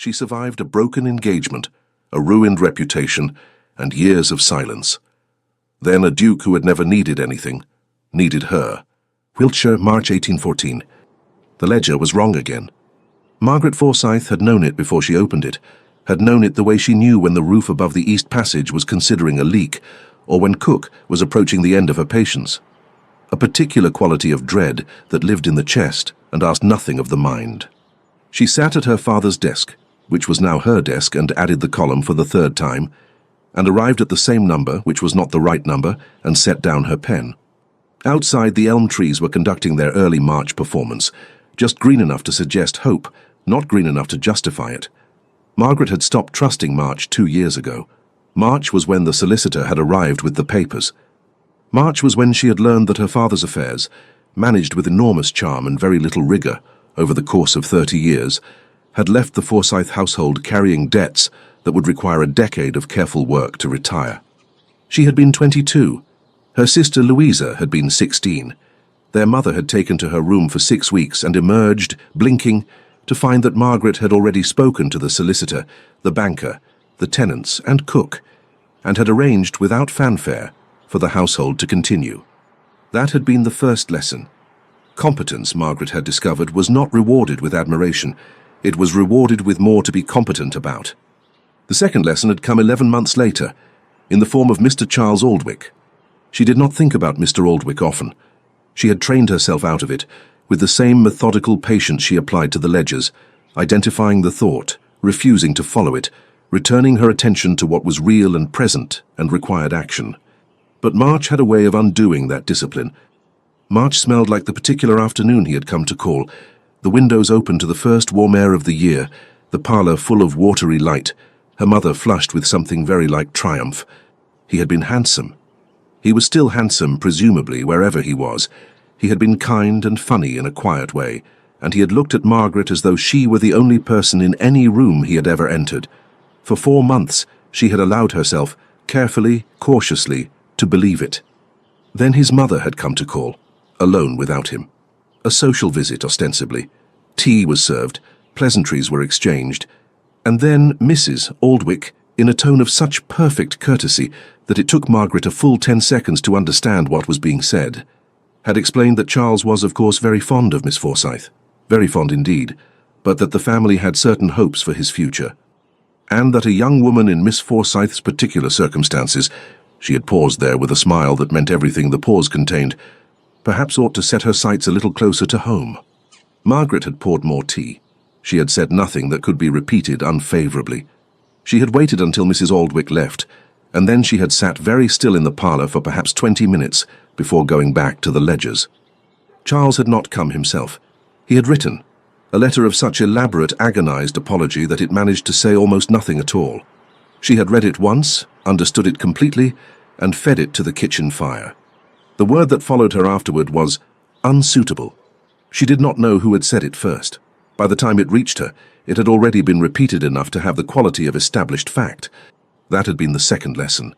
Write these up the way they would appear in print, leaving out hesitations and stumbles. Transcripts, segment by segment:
She survived a broken engagement, a ruined reputation, and years of silence. Then a duke who had never needed anything, needed her. Wiltshire, March 1814. The ledger was wrong again. Margaret Forsyth had known it before she opened it, had known it the way she knew when the roof above the East Passage was considering a leak, or when Cook was approaching the end of her patience. A particular quality of dread that lived in the chest and asked nothing of the mind. She sat at her father's desk, which was now her desk, and added the column for the third time, and arrived at the same number, which was not the right number, and set down her pen. Outside, the elm trees were conducting their early March performance, just green enough to suggest hope, not green enough to justify it. Margaret had stopped trusting March 2 years ago. March was when the solicitor had arrived with the papers. March was when she had learned that her father's affairs, managed with enormous charm and very little rigor over the course of 30 years, had left the Forsyth household carrying debts that would require a decade of careful work to retire. She had been 22. Her sister Louisa had been 16. Their mother had taken to her room for 6 weeks and emerged, blinking, to find that Margaret had already spoken to the solicitor, the banker, the tenants, and Cook, and had arranged without fanfare for the household to continue. That had been the first lesson. Competence, Margaret had discovered, was not rewarded with admiration. It was rewarded with more to be competent about. The second lesson had come 11 months later, in the form of Mr. Charles Aldwych. She did not think about Mr. Aldwych often. She had trained herself out of it, with the same methodical patience she applied to the ledgers, identifying the thought, refusing to follow it, returning her attention to what was real and present and required action. But March had a way of undoing that discipline. March smelled like the particular afternoon he had come to call, the windows open to the first warm air of the year, the parlour full of watery light, her mother flushed with something very like triumph. He had been handsome. He was still handsome, presumably, wherever he was. He had been kind and funny in a quiet way, and he had looked at Margaret as though she were the only person in any room he had ever entered. For 4 months, she had allowed herself, carefully, cautiously, to believe it. Then his mother had come to call, alone without him. A social visit, ostensibly. Tea was served, pleasantries were exchanged, and then Mrs. Aldwych, in a tone of such perfect courtesy that it took Margaret a full 10 seconds to understand what was being said, had explained that Charles was, of course, very fond of Miss Forsyth, very fond indeed, but that the family had certain hopes for his future, and that a young woman in Miss Forsyth's particular circumstances, she had paused there with a smile that meant everything the pause contained, perhaps ought to set her sights a little closer to home. Margaret had poured more tea. She had said nothing that could be repeated unfavourably. She had waited until Mrs. Aldwych left, and then she had sat very still in the parlour for perhaps 20 minutes before going back to the ledgers. Charles had not come himself. He had written, a letter of such elaborate, agonized apology that it managed to say almost nothing at all. She had read it once, understood it completely, and fed it to the kitchen fire. The word that followed her afterward was unsuitable. She did not know who had said it first. By the time it reached her, it had already been repeated enough to have the quality of established fact. That had been the second lesson.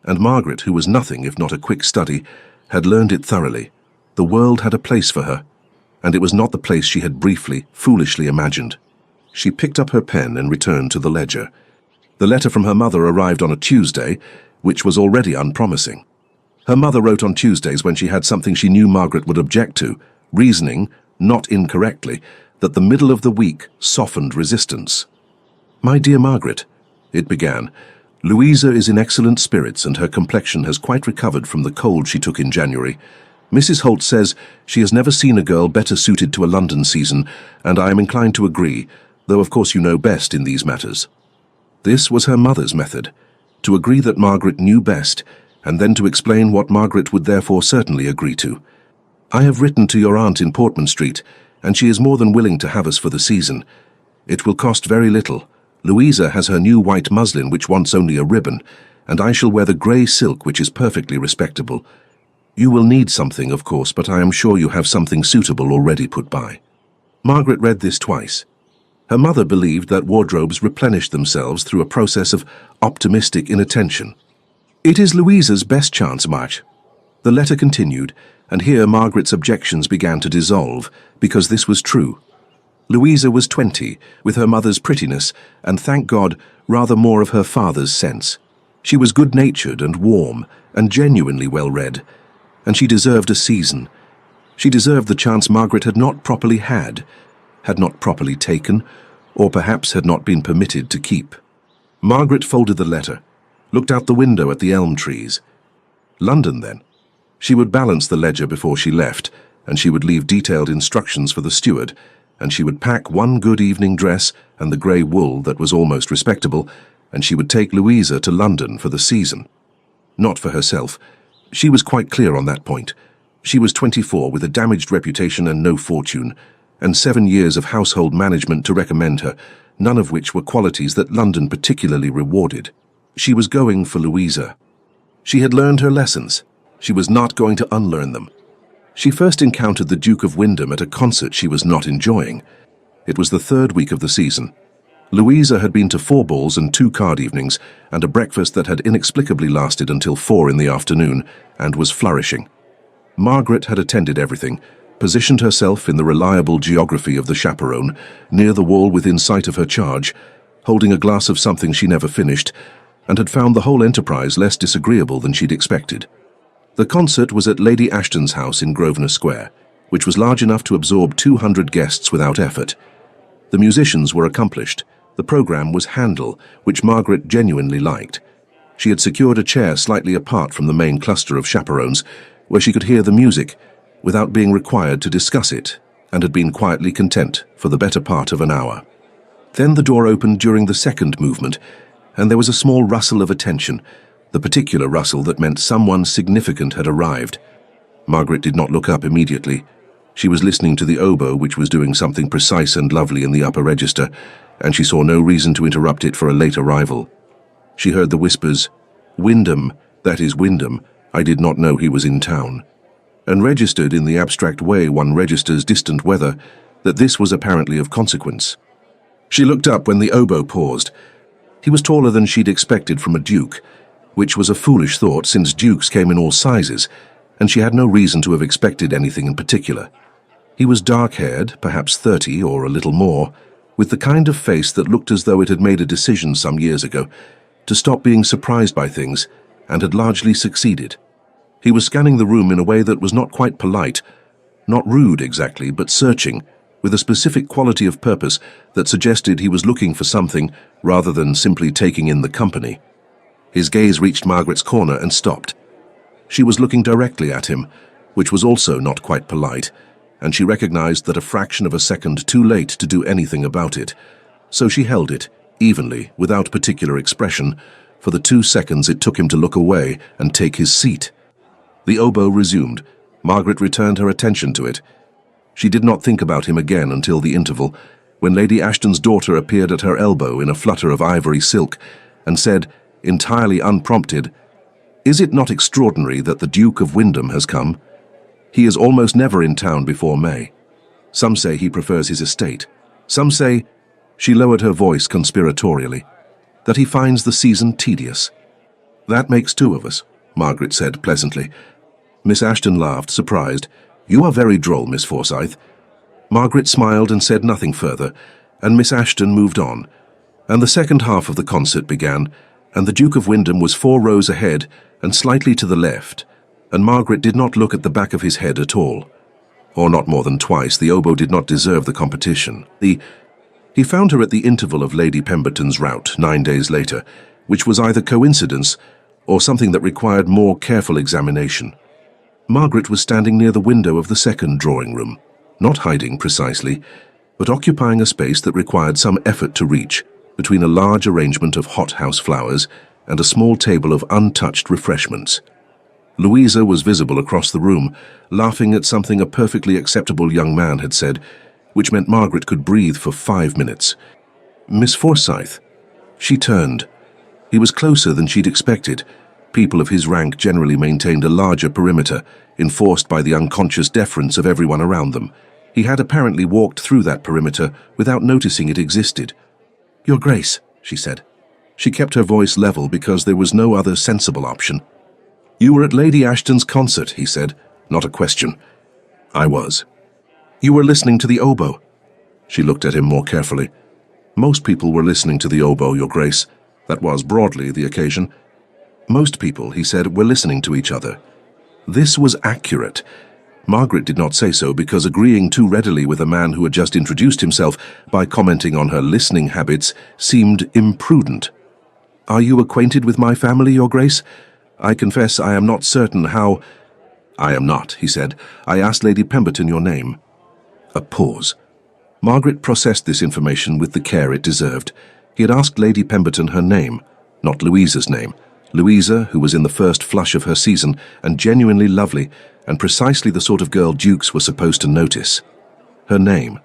And Margaret, who was nothing if not a quick study, had learned it thoroughly. The world had a place for her, and it was not the place she had briefly, foolishly imagined. She picked up her pen and returned to the ledger. The letter from her mother arrived on a Tuesday, which was already unpromising. Her mother wrote on Tuesdays when she had something she knew Margaret would object to, reasoning, not incorrectly, that the middle of the week softened resistance. "My dear Margaret," it began, "Louisa is in excellent spirits and her complexion has quite recovered from the cold she took in January. Mrs. Holt says she has never seen a girl better suited to a London season, and I am inclined to agree, though of course you know best in these matters." This was her mother's method, to agree that Margaret knew best, and then to explain what Margaret would therefore certainly agree to. "I have written to your aunt in Portman Street, and she is more than willing to have us for the season. It will cost very little. Louisa has her new white muslin which wants only a ribbon, and I shall wear the grey silk which is perfectly respectable. You will need something, of course, but I am sure you have something suitable already put by." Margaret read this twice. Her mother believed that wardrobes replenished themselves through a process of optimistic inattention. "It is Louisa's best chance, March." The letter continued, and here Margaret's objections began to dissolve, because this was true. Louisa was 20, with her mother's prettiness, and thank God, rather more of her father's sense. She was good-natured and warm, and genuinely well-read, and she deserved a season. She deserved the chance Margaret had not properly had not properly taken, or perhaps had not been permitted to keep. Margaret folded the letter, looked out the window at the elm trees. London, then. She would balance the ledger before she left, and she would leave detailed instructions for the steward, and she would pack one good evening dress and the grey wool that was almost respectable, and she would take Louisa to London for the season. Not for herself. She was quite clear on that point. She was 24 with a damaged reputation and no fortune, and 7 years of household management to recommend her, none of which were qualities that London particularly rewarded. She was going for Louisa. She had learned her lessons. She was not going to unlearn them. She first encountered the Duke of Wyndham at a concert she was not enjoying. It was the 3rd week of the season. Louisa had been to 4 balls and 2 card evenings, and a breakfast that had inexplicably lasted until 4 in the afternoon, and was flourishing. Margaret had attended everything, positioned herself in the reliable geography of the chaperone, near the wall within sight of her charge, holding a glass of something she never finished, and had found the whole enterprise less disagreeable than she'd expected. The concert was at Lady Ashton's house in Grosvenor Square, which was large enough to absorb 200 guests without effort. The musicians were accomplished. The programme was Handel, which Margaret genuinely liked. She had secured a chair slightly apart from the main cluster of chaperones, where she could hear the music, without being required to discuss it, and had been quietly content for the better part of an hour. Then the door opened during the second movement, and there was a small rustle of attention, the particular rustle that meant someone significant had arrived. Margaret did not look up immediately. She was listening to the oboe, which was doing something precise and lovely in the upper register, and she saw no reason to interrupt it for a late arrival. She heard the whispers, "Wyndham, that is Wyndham, I did not know he was in town," and registered in the abstract way one registers distant weather that this was apparently of consequence. She looked up when the oboe paused. He was taller than she'd expected from a duke, which was a foolish thought since dukes came in all sizes, and she had no reason to have expected anything in particular. He was dark-haired, perhaps 30 or a little more, with the kind of face that looked as though it had made a decision some years ago to stop being surprised by things, and had largely succeeded. He was scanning the room in a way that was not quite polite, not rude exactly, but searching, with a specific quality of purpose that suggested he was looking for something rather than simply taking in the company. His gaze reached Margaret's corner and stopped. She was looking directly at him, which was also not quite polite, and she recognized that a fraction of a second too late to do anything about it. So she held it, evenly, without particular expression, for the 2 seconds it took him to look away and take his seat. The oboe resumed. Margaret returned her attention to it. She did not think about him again until the interval, when Lady Ashton's daughter appeared at her elbow in a flutter of ivory silk, and said, entirely unprompted, "Is it not extraordinary that the Duke of Wyndham has come? He is almost never in town before May. Some say he prefers his estate. Some say," she lowered her voice conspiratorially, "that he finds the season tedious." "That makes 2 of us," Margaret said pleasantly. Miss Ashton laughed, surprised. "You are very droll, Miss Forsyth." Margaret smiled and said nothing further, and Miss Ashton moved on, and the second half of the concert began, and the Duke of Wyndham was 4 rows ahead and slightly to the left, and Margaret did not look at the back of his head at all. Or not more than twice. The oboe did not deserve the competition. He found her at the interval of Lady Pemberton's rout 9 days later, which was either coincidence or something that required more careful examination. Margaret was standing near the window of the second drawing-room, not hiding precisely, but occupying a space that required some effort to reach, between a large arrangement of hothouse flowers and a small table of untouched refreshments. Louisa was visible across the room, laughing at something a perfectly acceptable young man had said, which meant Margaret could breathe for 5 minutes. "Miss Forsyth." She turned. He was closer than she'd expected. People of his rank generally maintained a larger perimeter, enforced by the unconscious deference of everyone around them. He had apparently walked through that perimeter without noticing it existed. "Your Grace," she said. She kept her voice level because there was no other sensible option. "You were at Lady Ashton's concert," he said, not a question. "I was." "You were listening to the oboe." She looked at him more carefully. Most people were listening to the oboe, Your Grace. That was broadly the occasion. Most people, he said, were listening to each other. This was accurate. Margaret did not say so because agreeing too readily with a man who had just introduced himself by commenting on her listening habits seemed imprudent. "Are you acquainted with my family, Your Grace? I confess I am not certain how—" "I am not," he said. "I asked Lady Pemberton your name." A pause. Margaret processed this information with the care it deserved. He had asked Lady Pemberton her name, not Louisa's name. Louisa, who was in the first flush of her season and genuinely lovely, and precisely the sort of girl dukes were supposed to notice. Her name.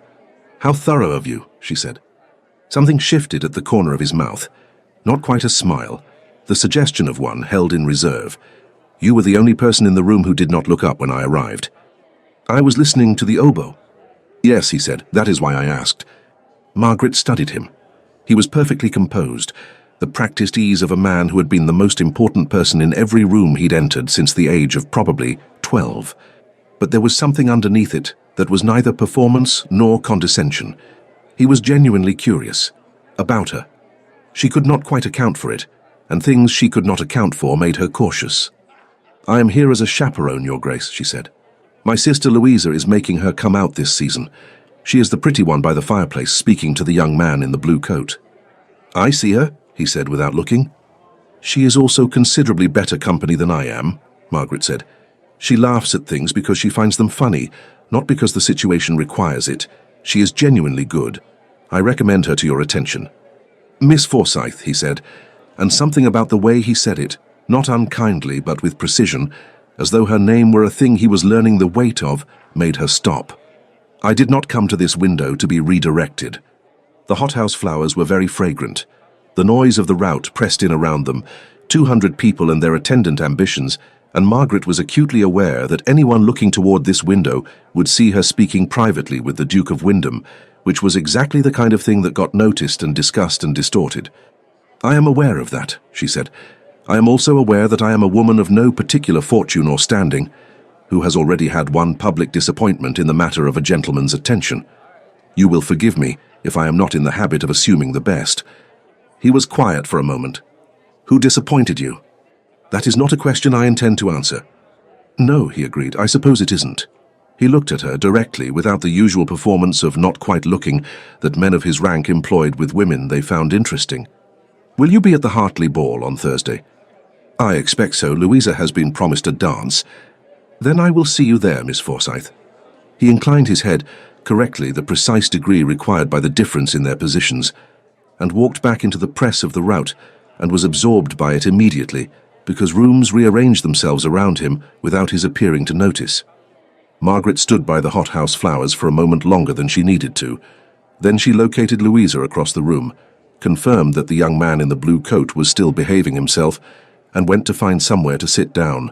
"How thorough of you," she said. Something shifted at the corner of his mouth. Not quite a smile, the suggestion of one held in reserve. "You were the only person in the room who did not look up when I arrived." "I was listening to the oboe." "Yes," he said, "that is why I asked." Margaret studied him. He was perfectly composed, the practiced ease of a man who had been the most important person in every room he'd entered since the age of probably 12. But there was something underneath it that was neither performance nor condescension. He was genuinely curious. About her. She could not quite account for it, and things she could not account for made her cautious. "I am here as a chaperone, Your Grace," she said. "My sister Louisa is making her come out this season. She is the pretty one by the fireplace, speaking to the young man in the blue coat." "I see her," he said without looking. "She is also considerably better company than I am," Margaret said. "She laughs at things because she finds them funny, not because the situation requires it. She is genuinely good. I recommend her to your attention." "Miss Forsyth," he said, and something about the way he said it, not unkindly but with precision, as though her name were a thing he was learning the weight of, made her stop. "I did not come to this window to be redirected." The hothouse flowers were very fragrant. The noise of the rout pressed in around them, 200 people and their attendant ambitions, and Margaret was acutely aware that anyone looking toward this window would see her speaking privately with the Duke of Wyndham, which was exactly the kind of thing that got noticed and discussed and distorted. "I am aware of that," she said. "I am also aware that I am a woman of no particular fortune or standing, who has already had one public disappointment in the matter of a gentleman's attention. You will forgive me if I am not in the habit of assuming the best." He was quiet for a moment. "Who disappointed you?" "That is not a question I intend to answer." "No," he agreed, "I suppose it isn't." He looked at her directly, without the usual performance of not quite looking that men of his rank employed with women they found interesting. "Will you be at the Hartley ball on Thursday?" "I expect so. Louisa has been promised a dance." "Then I will see you there, Miss Forsyth." He inclined his head, correctly the precise degree required by the difference in their positions, and walked back into the press of the rout, and was absorbed by it immediately, because rooms rearranged themselves around him without his appearing to notice. Margaret stood by the hothouse flowers for a moment longer than she needed to. Then she located Louisa across the room, confirmed that the young man in the blue coat was still behaving himself, and went to find somewhere to sit down.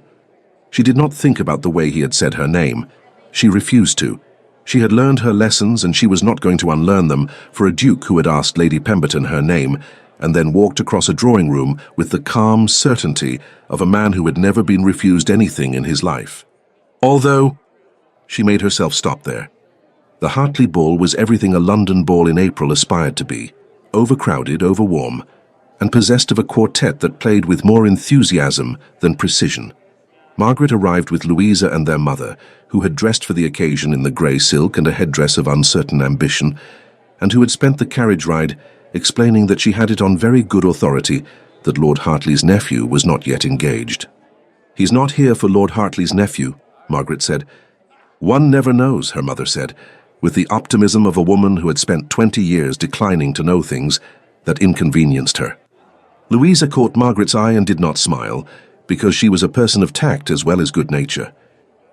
She did not think about the way he had said her name. She refused to. She had learned her lessons, and she was not going to unlearn them for a duke who had asked Lady Pemberton her name, and then walked across a drawing room with the calm certainty of a man who had never been refused anything in his life. Although, she made herself stop there. The Hartley ball was everything a London ball in April aspired to be, overcrowded, overwarm, and possessed of a quartet that played with more enthusiasm than precision. Margaret arrived with Louisa and their mother, who had dressed for the occasion in the grey silk and a headdress of uncertain ambition, and who had spent the carriage ride explaining that she had it on very good authority that Lord Hartley's nephew was not yet engaged. "He's not here for Lord Hartley's nephew," Margaret said. "One never knows," her mother said, with the optimism of a woman who had spent 20 years declining to know things that inconvenienced her. Louisa caught Margaret's eye and did not smile, because she was a person of tact as well as good nature.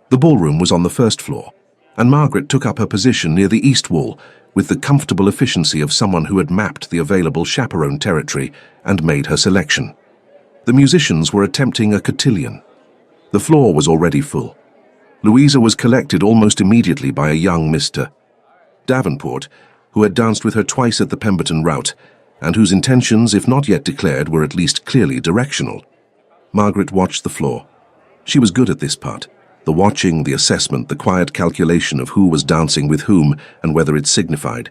The ballroom was on the first floor, and Margaret took up her position near the east wall with the comfortable efficiency of someone who had mapped the available chaperone territory and made her selection. The musicians were attempting a cotillion. The floor was already full. Louisa was collected almost immediately by a young Mr. Davenport, who had danced with her twice at the Pemberton rout, and whose intentions, if not yet declared, were at least clearly directional. Margaret watched the floor. She was good at this part. The watching, the assessment, the quiet calculation of who was dancing with whom and whether it signified.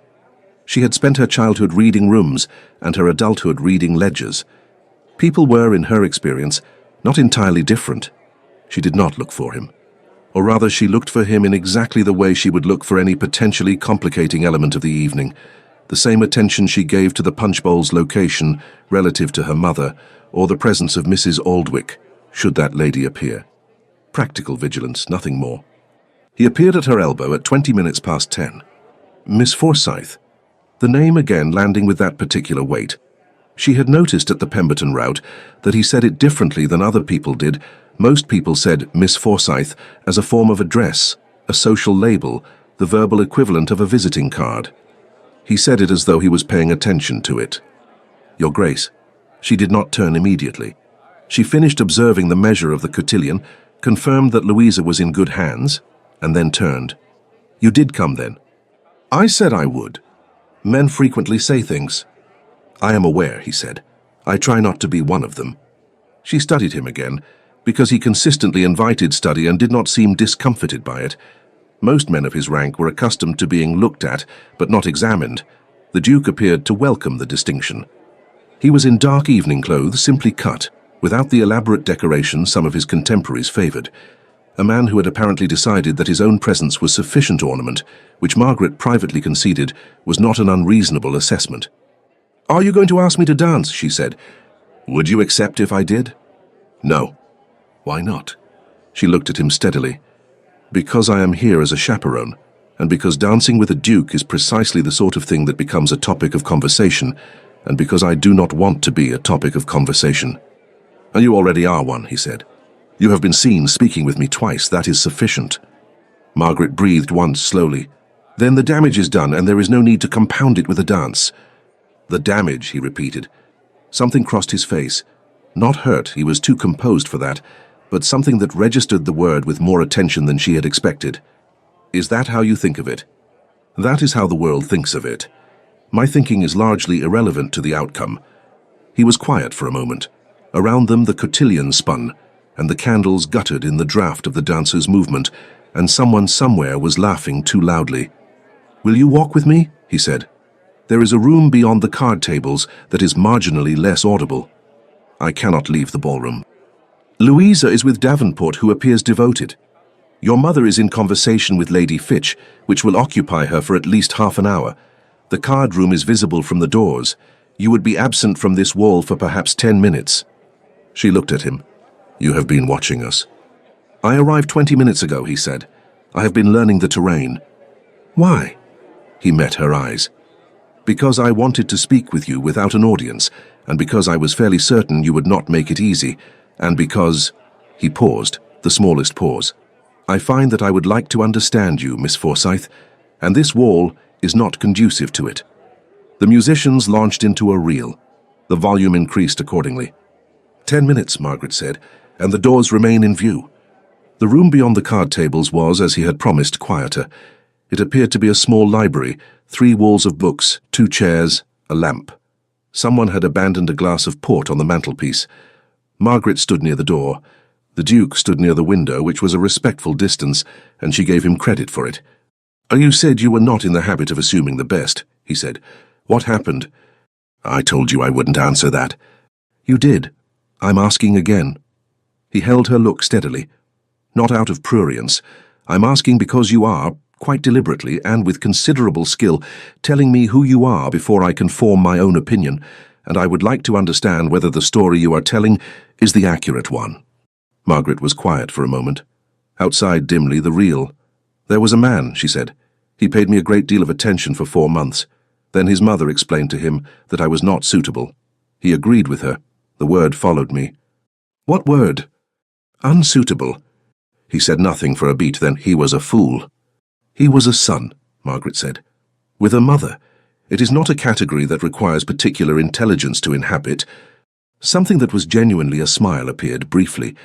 She had spent her childhood reading rooms and her adulthood reading ledgers. People were, in her experience, not entirely different. She did not look for him. Or rather, she looked for him in exactly the way she would look for any potentially complicating element of the evening. The same attention she gave to the punch bowl's location relative to her mother, or the presence of Mrs. Aldwick, should that lady appear. Practical vigilance, nothing more. He appeared at her elbow at 20 minutes past 10. Miss Forsyth. The name again landing with that particular weight. She had noticed at the Pemberton route that he said it differently than other people did. Most people said Miss Forsyth as a form of address, a social label, the verbal equivalent of a visiting card. He said it as though he was paying attention to it. Your Grace. She did not turn immediately. She finished observing the measure of the cotillion, confirmed that Louisa was in good hands, and then turned. You did come then? I said I would. Men frequently say things. I am aware, he said. I try not to be one of them. She studied him again, because he consistently invited study and did not seem discomfited by it. Most men of his rank were accustomed to being looked at, but not examined. The Duke appeared to welcome the distinction. He was in dark evening clothes, simply cut, without the elaborate decoration some of his contemporaries favoured. A man who had apparently decided that his own presence was sufficient ornament, which Margaret privately conceded was not an unreasonable assessment. Are you going to ask me to dance? She said. Would you accept if I did? No. Why not? She looked at him steadily. Because I am here as a chaperone, and because dancing with a duke is precisely the sort of thing that becomes a topic of conversation, and because I do not want to be a topic of conversation. And you already are one, he said. You have been seen speaking with me twice, that is sufficient. Margaret breathed once slowly. Then the damage is done, and there is no need to compound it with a dance. The damage, he repeated. Something crossed his face. Not hurt, he was too composed for that, but something that registered the word with more attention than she had expected. Is that how you think of it? That is how the world thinks of it. My thinking is largely irrelevant to the outcome. He was quiet for a moment. Around them the cotillion spun, and the candles guttered in the draught of the dancer's movement, and someone somewhere was laughing too loudly. Will you walk with me? He said. There is a room beyond the card tables that is marginally less audible. I cannot leave the ballroom. Louisa is with Davenport, who appears devoted. Your mother is in conversation with Lady Fitch, which will occupy her for at least half an hour. The card room is visible from the doors. You would be absent from this wall for perhaps 10 minutes. She looked at him. You have been watching us. I arrived 20 minutes ago, he said. I have been learning the terrain. Why? He met her eyes. Because I wanted to speak with you without an audience, and because I was fairly certain you would not make it easy, and because... He paused, the smallest pause. I find that I would like to understand you, Miss Forsyth, and this wall is not conducive to it. The musicians launched into a reel. The volume increased accordingly. 10 minutes, Margaret said, and the doors remain in view. The room beyond the card tables was, as he had promised, quieter. It appeared to be a small library, 3 walls of books, 2 chairs, a lamp. Someone had abandoned a glass of port on the mantelpiece. Margaret stood near the door. The Duke stood near the window, which was a respectful distance, and she gave him credit for it. You said you were not in the habit of assuming the best, he said. What happened? I told you I wouldn't answer that. You did. I'm asking again. He held her look steadily. Not out of prurience. I'm asking because you are, quite deliberately and with considerable skill, telling me who you are before I can form my own opinion, and I would like to understand whether the story you are telling is the accurate one. Margaret was quiet for a moment. Outside dimly the reel. There was a man, she said. He paid me a great deal of attention for 4 months. Then his mother explained to him that I was not suitable. He agreed with her. The word followed me. What word? Unsuitable. He said nothing for a beat, then he was a fool. He was a son, Margaret said. With a mother. It is not a category that requires particular intelligence to inhabit. Something that was genuinely a smile appeared briefly,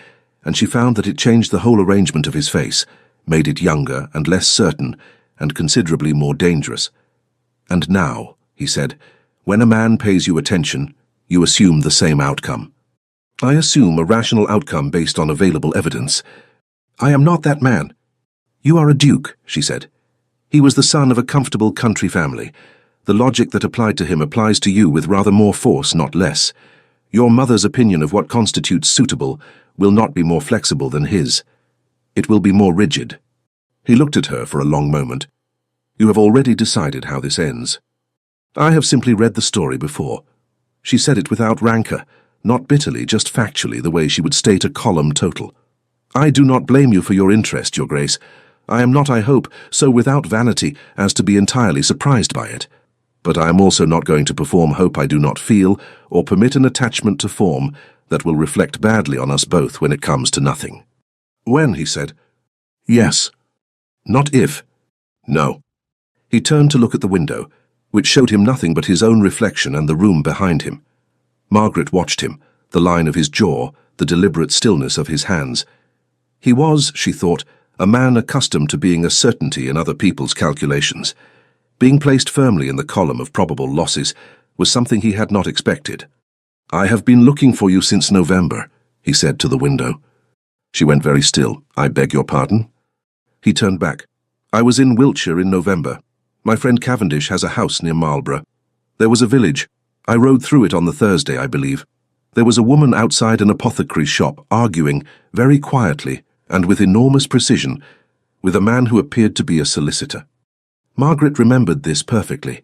and she found that it changed the whole arrangement of his face, made it younger and less certain, and considerably more dangerous. And now, he said, when a man pays you attention, you assume the same outcome. I assume a rational outcome based on available evidence. I am not that man. You are a duke, she said. He was the son of a comfortable country family. The logic that applied to him applies to you with rather more force, not less. Your mother's opinion of what constitutes suitable will not be more flexible than his. It will be more rigid. He looked at her for a long moment. You have already decided how this ends. I have simply read the story before. She said it without rancor, not bitterly, just factually, the way she would state a column total. I do not blame you for your interest, Your Grace. I am not, I hope, so without vanity as to be entirely surprised by it. But I am also not going to perform hope I do not feel, or permit an attachment to form that will reflect badly on us both when it comes to nothing. When, he said. Yes. Not if. No. He turned to look at the window, which showed him nothing but his own reflection and the room behind him. Margaret watched him, the line of his jaw, the deliberate stillness of his hands. He was, she thought, a man accustomed to being a certainty in other people's calculations. Being placed firmly in the column of probable losses was something he had not expected. I have been looking for you since November, he said to the window. She went very still. I beg your pardon? He turned back. I was in Wiltshire in November. My friend Cavendish has a house near Marlborough. There was a village. I rode through it on the Thursday, I believe. There was a woman outside an apothecary's shop arguing, very quietly and with enormous precision, with a man who appeared to be a solicitor. Margaret remembered this perfectly.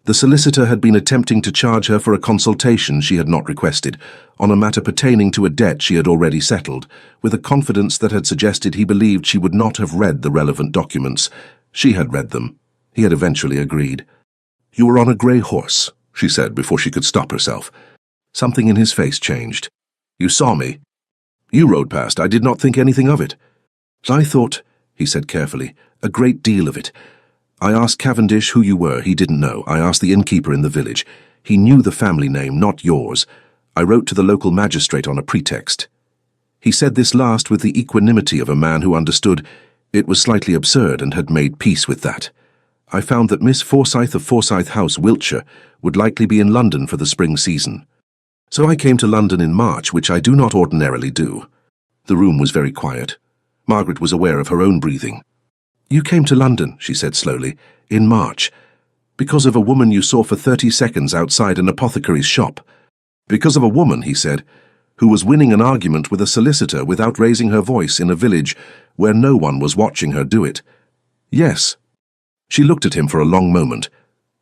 The solicitor had been attempting to charge her for a consultation she had not requested, on a matter pertaining to a debt she had already settled, with a confidence that had suggested he believed she would not have read the relevant documents. She had read them. He had eventually agreed. You were on a grey horse, she said before she could stop herself. Something in his face changed. You saw me. You rode past. I did not think anything of it. I thought, he said carefully, a great deal of it. I asked Cavendish who you were. He didn't know. I asked the innkeeper in the village. He knew the family name, not yours. I wrote to the local magistrate on a pretext. He said this last with the equanimity of a man who understood it was slightly absurd and had made peace with that. I found that Miss Forsyth of Forsyth House, Wiltshire, would likely be in London for the spring season. So I came to London in March, which I do not ordinarily do. The room was very quiet. Margaret was aware of her own breathing. You came to London, she said slowly, in March, because of a woman you saw for 30 seconds outside an apothecary's shop. Because of a woman, he said, who was winning an argument with a solicitor without raising her voice in a village where no one was watching her do it. Yes. She looked at him for a long moment.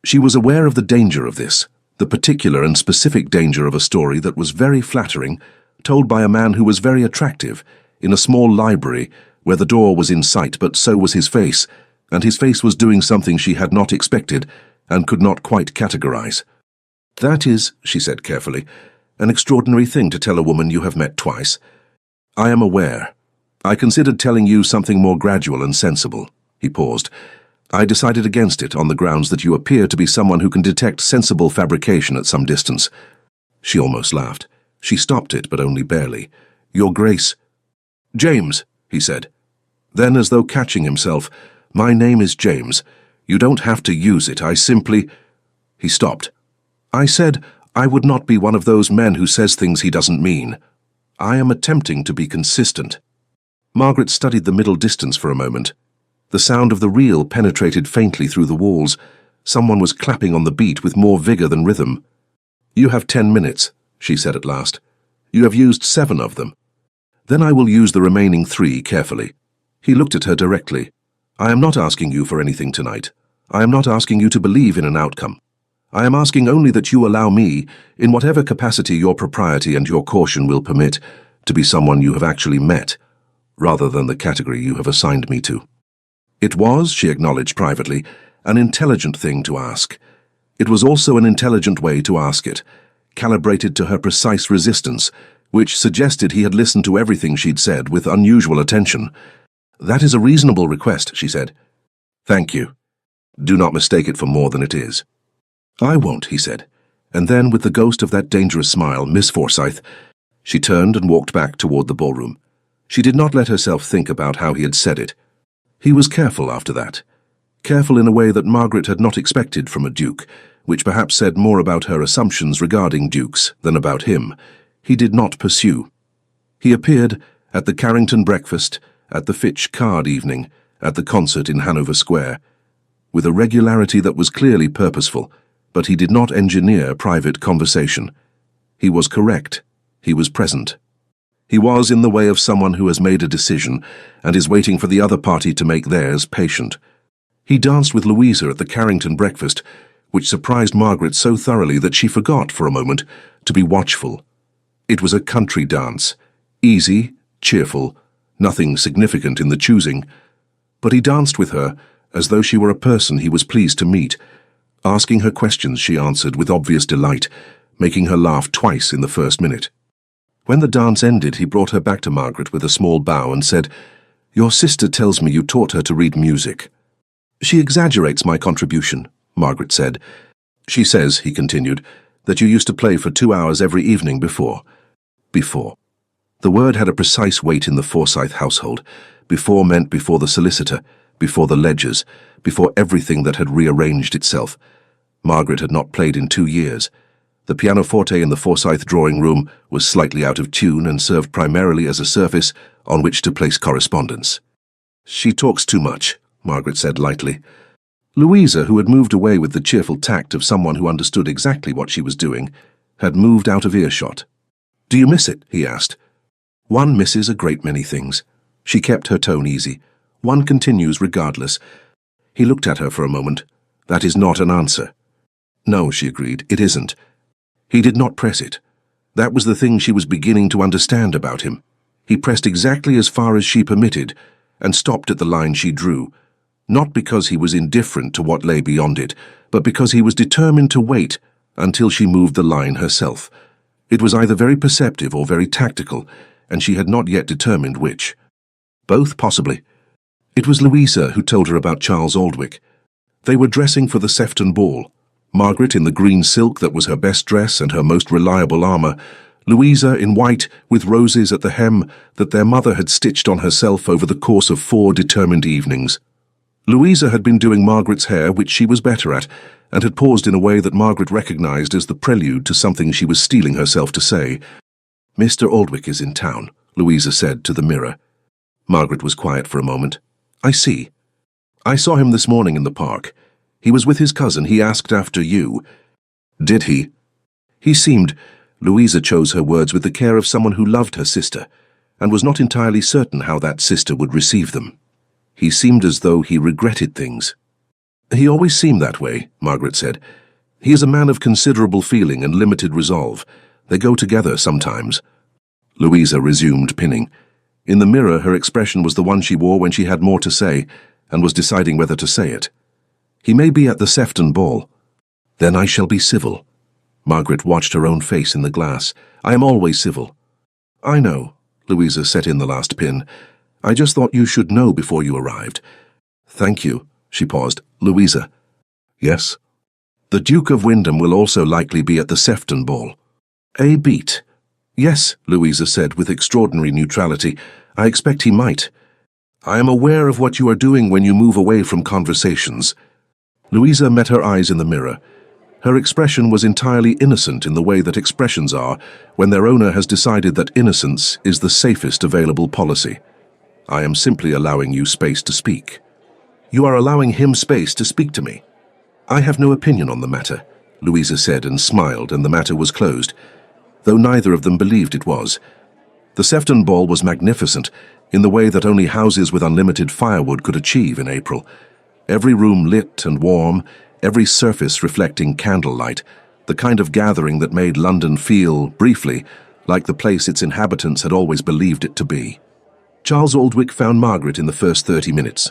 She was aware of the danger of this, the particular and specific danger of a story that was very flattering, told by a man who was very attractive, in a small library where the door was in sight, but so was his face, and his face was doing something she had not expected and could not quite categorize. That is, she said carefully, an extraordinary thing to tell a woman you have met twice. I am aware. I considered telling you something more gradual and sensible. He paused. I decided against it on the grounds that you appear to be someone who can detect sensible fabrication at some distance. She almost laughed. She stopped it, but only barely. Your Grace. James, he said. Then, as though catching himself, my name is James. You don't have to use it. I simply... He stopped. I said I would not be one of those men who says things he doesn't mean. I am attempting to be consistent. Margaret studied the middle distance for a moment. The sound of the reel penetrated faintly through the walls. Someone was clapping on the beat with more vigor than rhythm. You have 10 minutes, she said at last. You have used 7 of them. Then I will use the remaining 3 carefully. He looked at her directly. I am not asking you for anything tonight. I am not asking you to believe in an outcome. I am asking only that you allow me, in whatever capacity your propriety and your caution will permit, to be someone you have actually met, rather than the category you have assigned me to. It was, she acknowledged privately, an intelligent thing to ask. It was also an intelligent way to ask it, calibrated to her precise resistance, which suggested he had listened to everything she'd said with unusual attention. That is a reasonable request, she said. Thank you. Do not mistake it for more than it is. I won't, he said. And then, with the ghost of that dangerous smile, Miss Forsyth, she turned and walked back toward the ballroom. She did not let herself think about how he had said it. He was careful after that. Careful in a way that Margaret had not expected from a duke, which perhaps said more about her assumptions regarding dukes than about him. He did not pursue. He appeared at the Carrington breakfast, at the Fitch card evening, at the concert in Hanover Square. with a regularity that was clearly purposeful, but he did not engineer private conversation. He was correct. He was present. He was in the way of someone who has made a decision and is waiting for the other party to make theirs patient. He danced with Louisa at the Carrington breakfast, which surprised Margaret so thoroughly that she forgot, for a moment, to be watchful. It was a country dance, easy, cheerful, nothing significant in the choosing, but he danced with her as though she were a person he was pleased to meet. Asking her questions, she answered with obvious delight, making her laugh twice in the first minute. When the dance ended, he brought her back to Margaret with a small bow and said, "Your sister tells me you taught her to read music." "She exaggerates my contribution," Margaret said. "She says," he continued, "that you used to play for 2 hours every evening before." Before. The word had a precise weight in the Forsyth household. Before meant before the solicitor, before the ledgers, before everything that had rearranged itself. Margaret had not played in 2 years. The pianoforte in the Forsyth drawing room was slightly out of tune and served primarily as a surface on which to place correspondence. "She talks too much," Margaret said lightly. Louisa, who had moved away with the cheerful tact of someone who understood exactly what she was doing, had moved out of earshot. "Do you miss it?" he asked. "One misses a great many things." She kept her tone easy. "One continues regardless." He looked at her for a moment. "That is not an answer." "No," she agreed, "it isn't." He did not press it. That was the thing she was beginning to understand about him. He pressed exactly as far as she permitted, and stopped at the line she drew, not because he was indifferent to what lay beyond it, but because he was determined to wait until she moved the line herself. It was either very perceptive or very tactical, and she had not yet determined which. Both, possibly. It was Louisa who told her about Charles Aldwych. They were dressing for the Sefton ball. Margaret in the green silk that was her best dress and her most reliable armour, Louisa in white with roses at the hem that their mother had stitched on herself over the course of 4 determined evenings. Louisa had been doing Margaret's hair, which she was better at, and had paused in a way that Margaret recognised as the prelude to something she was steeling herself to say. "Mr. Aldwych is in town," Louisa said to the mirror. Margaret was quiet for a moment. "I see. I saw him this morning in the park. He was with his cousin. He asked after you." "Did he?" "He seemed—" Louisa chose her words with the care of someone who loved her sister, and was not entirely certain how that sister would receive them. "He seemed as though he regretted things." "He always seemed that way," Margaret said. "He is a man of considerable feeling and limited resolve. They go together sometimes." Louisa resumed pinning. In the mirror, her expression was the one she wore when she had more to say, and was deciding whether to say it. "He may be at the Sefton ball." "Then I shall be civil." Margaret watched her own face in the glass. "I am always civil." "I know," Louisa set in the last pin. "I just thought you should know before you arrived." "Thank you." She paused. "Louisa." "Yes?" "The Duke of Wyndham will also likely be at the Sefton ball." "A beat." "Yes," Louisa said with extraordinary neutrality. "I expect he might." "I am aware of what you are doing when you move away from conversations." Louisa met her eyes in the mirror. Her expression was entirely innocent in the way that expressions are when their owner has decided that innocence is the safest available policy. "I am simply allowing you space to speak." "You are allowing him space to speak to me." "I have no opinion on the matter," Louisa said and smiled, and the matter was closed, though neither of them believed it was. The Sefton ball was magnificent in the way that only houses with unlimited firewood could achieve in April. Every room lit and warm, every surface reflecting candlelight, the kind of gathering that made London feel, briefly, like the place its inhabitants had always believed it to be. Charles Aldwych found Margaret in the first 30 minutes.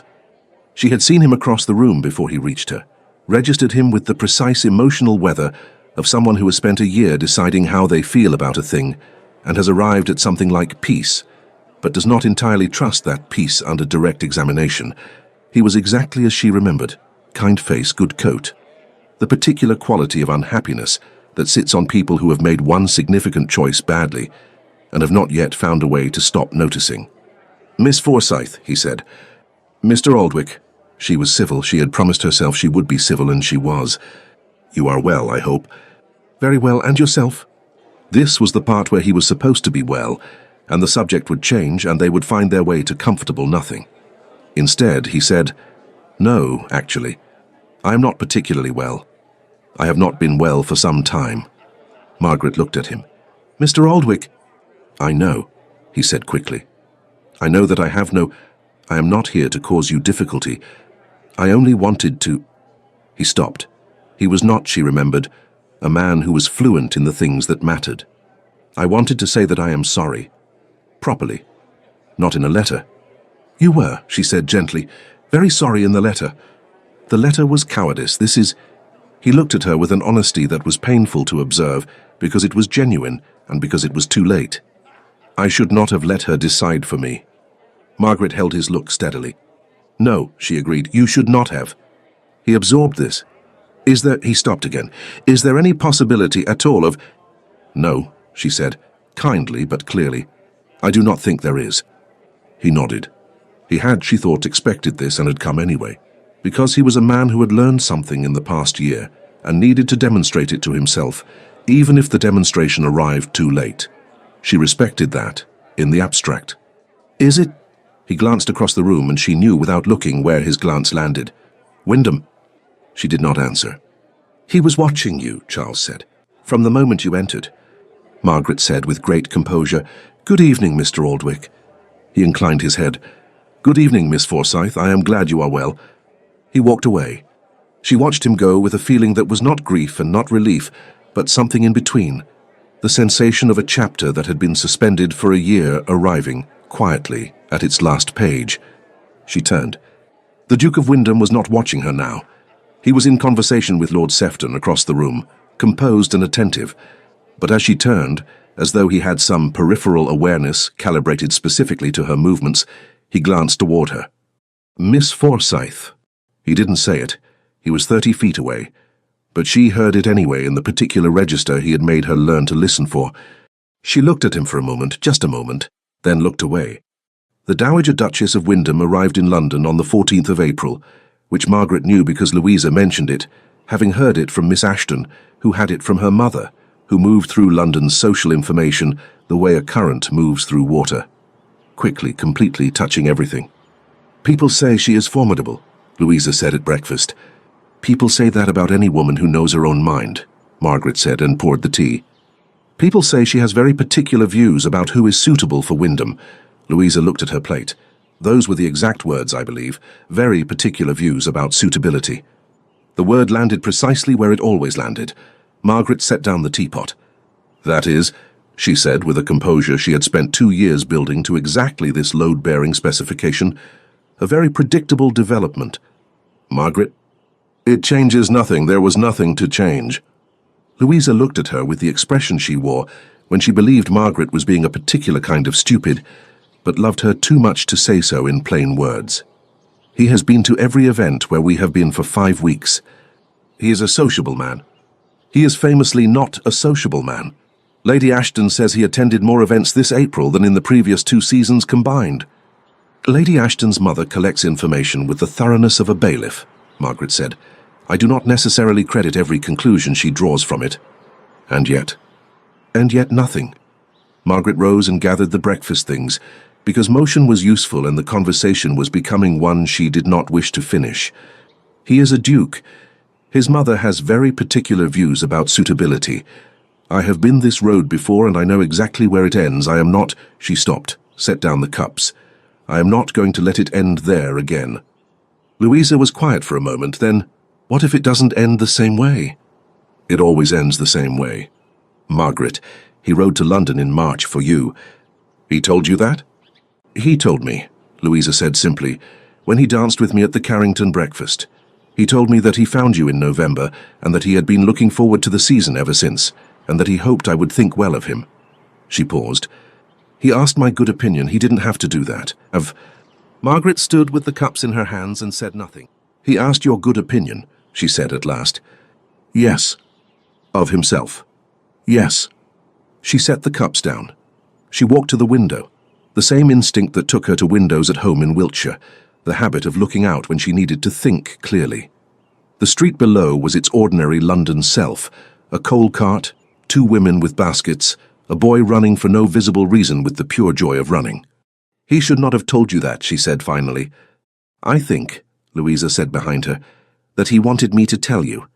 She had seen him across the room before he reached her, registered him with the precise emotional weather of someone who has spent a year deciding how they feel about a thing and has arrived at something like peace, but does not entirely trust that peace under direct examination. He was exactly as she remembered, kind face, good coat. The particular quality of unhappiness that sits on people who have made one significant choice badly and have not yet found a way to stop noticing. "Miss Forsyth," he said. "Mr. Aldwych." She was civil. She had promised herself she would be civil, and she was. "You are well, I hope." "Very well, and yourself?" This was the part where he was supposed to be well, and the subject would change, and they would find their way to comfortable nothing. Instead, he said, "No, actually." I am not particularly well. I have not been well for some time. Margaret looked at him. Mr. Aldwych. I know, he said quickly. I know that I am not here to cause you difficulty. I only wanted to... He stopped. He was not, she remembered, a man who was fluent in the things that mattered. I wanted to say that I am sorry. Properly. Not in a letter. You were, she said gently, very sorry in the letter. The letter was cowardice. He looked at her with an honesty that was painful to observe, because it was genuine and because it was too late. I should not have let her decide for me. Margaret held his look steadily. No, she agreed, you should not have. He absorbed this. He stopped again. Is there any possibility at all of... No, she said, kindly but clearly. I do not think there is. He nodded. He had, she thought, expected this and had come anyway, because he was a man who had learned something in the past year and needed to demonstrate it to himself, even if the demonstration arrived too late. She respected that, in the abstract. Is it? He glanced across the room and she knew without looking where his glance landed. Wyndham. She did not answer. He was watching you, Charles said, from the moment you entered. Margaret said with great composure, Good evening, Mr. Aldwych. He inclined his head. Good evening, Miss Forsyth. I am glad you are well. He walked away. She watched him go with a feeling that was not grief and not relief, but something in between. The sensation of a chapter that had been suspended for a year arriving, quietly, at its last page. She turned. The Duke of Wyndham was not watching her now. He was in conversation with Lord Sefton across the room, composed and attentive. But as she turned, as though he had some peripheral awareness calibrated specifically to her movements, he glanced toward her. Miss Forsyth. He didn't say it. He was 30 feet away. But she heard it anyway in the particular register he had made her learn to listen for. She looked at him for a moment, just a moment, then looked away. The Dowager Duchess of Wyndham arrived in London on the 14th of April, which Margaret knew because Louisa mentioned it, having heard it from Miss Ashton, who had it from her mother, who moved through London's social information the way a current moves through water, quickly, completely touching everything. People say she is formidable, Louisa said at breakfast. People say that about any woman who knows her own mind, Margaret said and poured the tea. People say she has very particular views about who is suitable for Wyndham. Louisa looked at her plate. Those were the exact words, I believe, very particular views about suitability. The word landed precisely where it always landed. Margaret set down the teapot. That is, she said with a composure she had spent 2 years building to exactly this load-bearing specification, a very predictable development. Margaret? It changes nothing. There was nothing to change. Louisa looked at her with the expression she wore when she believed Margaret was being a particular kind of stupid, but loved her too much to say so in plain words. He has been to every event where we have been for 5 weeks. He is a sociable man. He is famously not a sociable man. Lady Ashton says he attended more events this April than in the previous 2 seasons combined. Lady Ashton's mother collects information with the thoroughness of a bailiff, Margaret said. I do not necessarily credit every conclusion she draws from it. And yet nothing. Margaret rose and gathered the breakfast things, because motion was useful and the conversation was becoming one she did not wish to finish. He is a duke. His mother has very particular views about suitability. I have been this road before and I know exactly where it ends. I am not... She stopped, set down the cups. I am not going to let it end there again. Louisa was quiet for a moment, then, what if it doesn't end the same way? It always ends the same way. Margaret, he rode to London in March for you. He told you that? He told me, Louisa said simply, when he danced with me at the Carrington breakfast. He told me that he found you in November and that he had been looking forward to the season ever since, and that he hoped I would think well of him. She paused. He asked my good opinion. He didn't have to do that. Margaret stood with the cups in her hands and said nothing. He asked your good opinion, she said at last. Yes. Of himself. Yes. She set the cups down. She walked to the window. The same instinct that took her to windows at home in Wiltshire, the habit of looking out when she needed to think clearly. The street below was its ordinary London self, a coal cart, 2 women with baskets, a boy running for no visible reason with the pure joy of running. He should not have told you that, she said finally. I think, Louisa said behind her, "That he wanted me to tell you."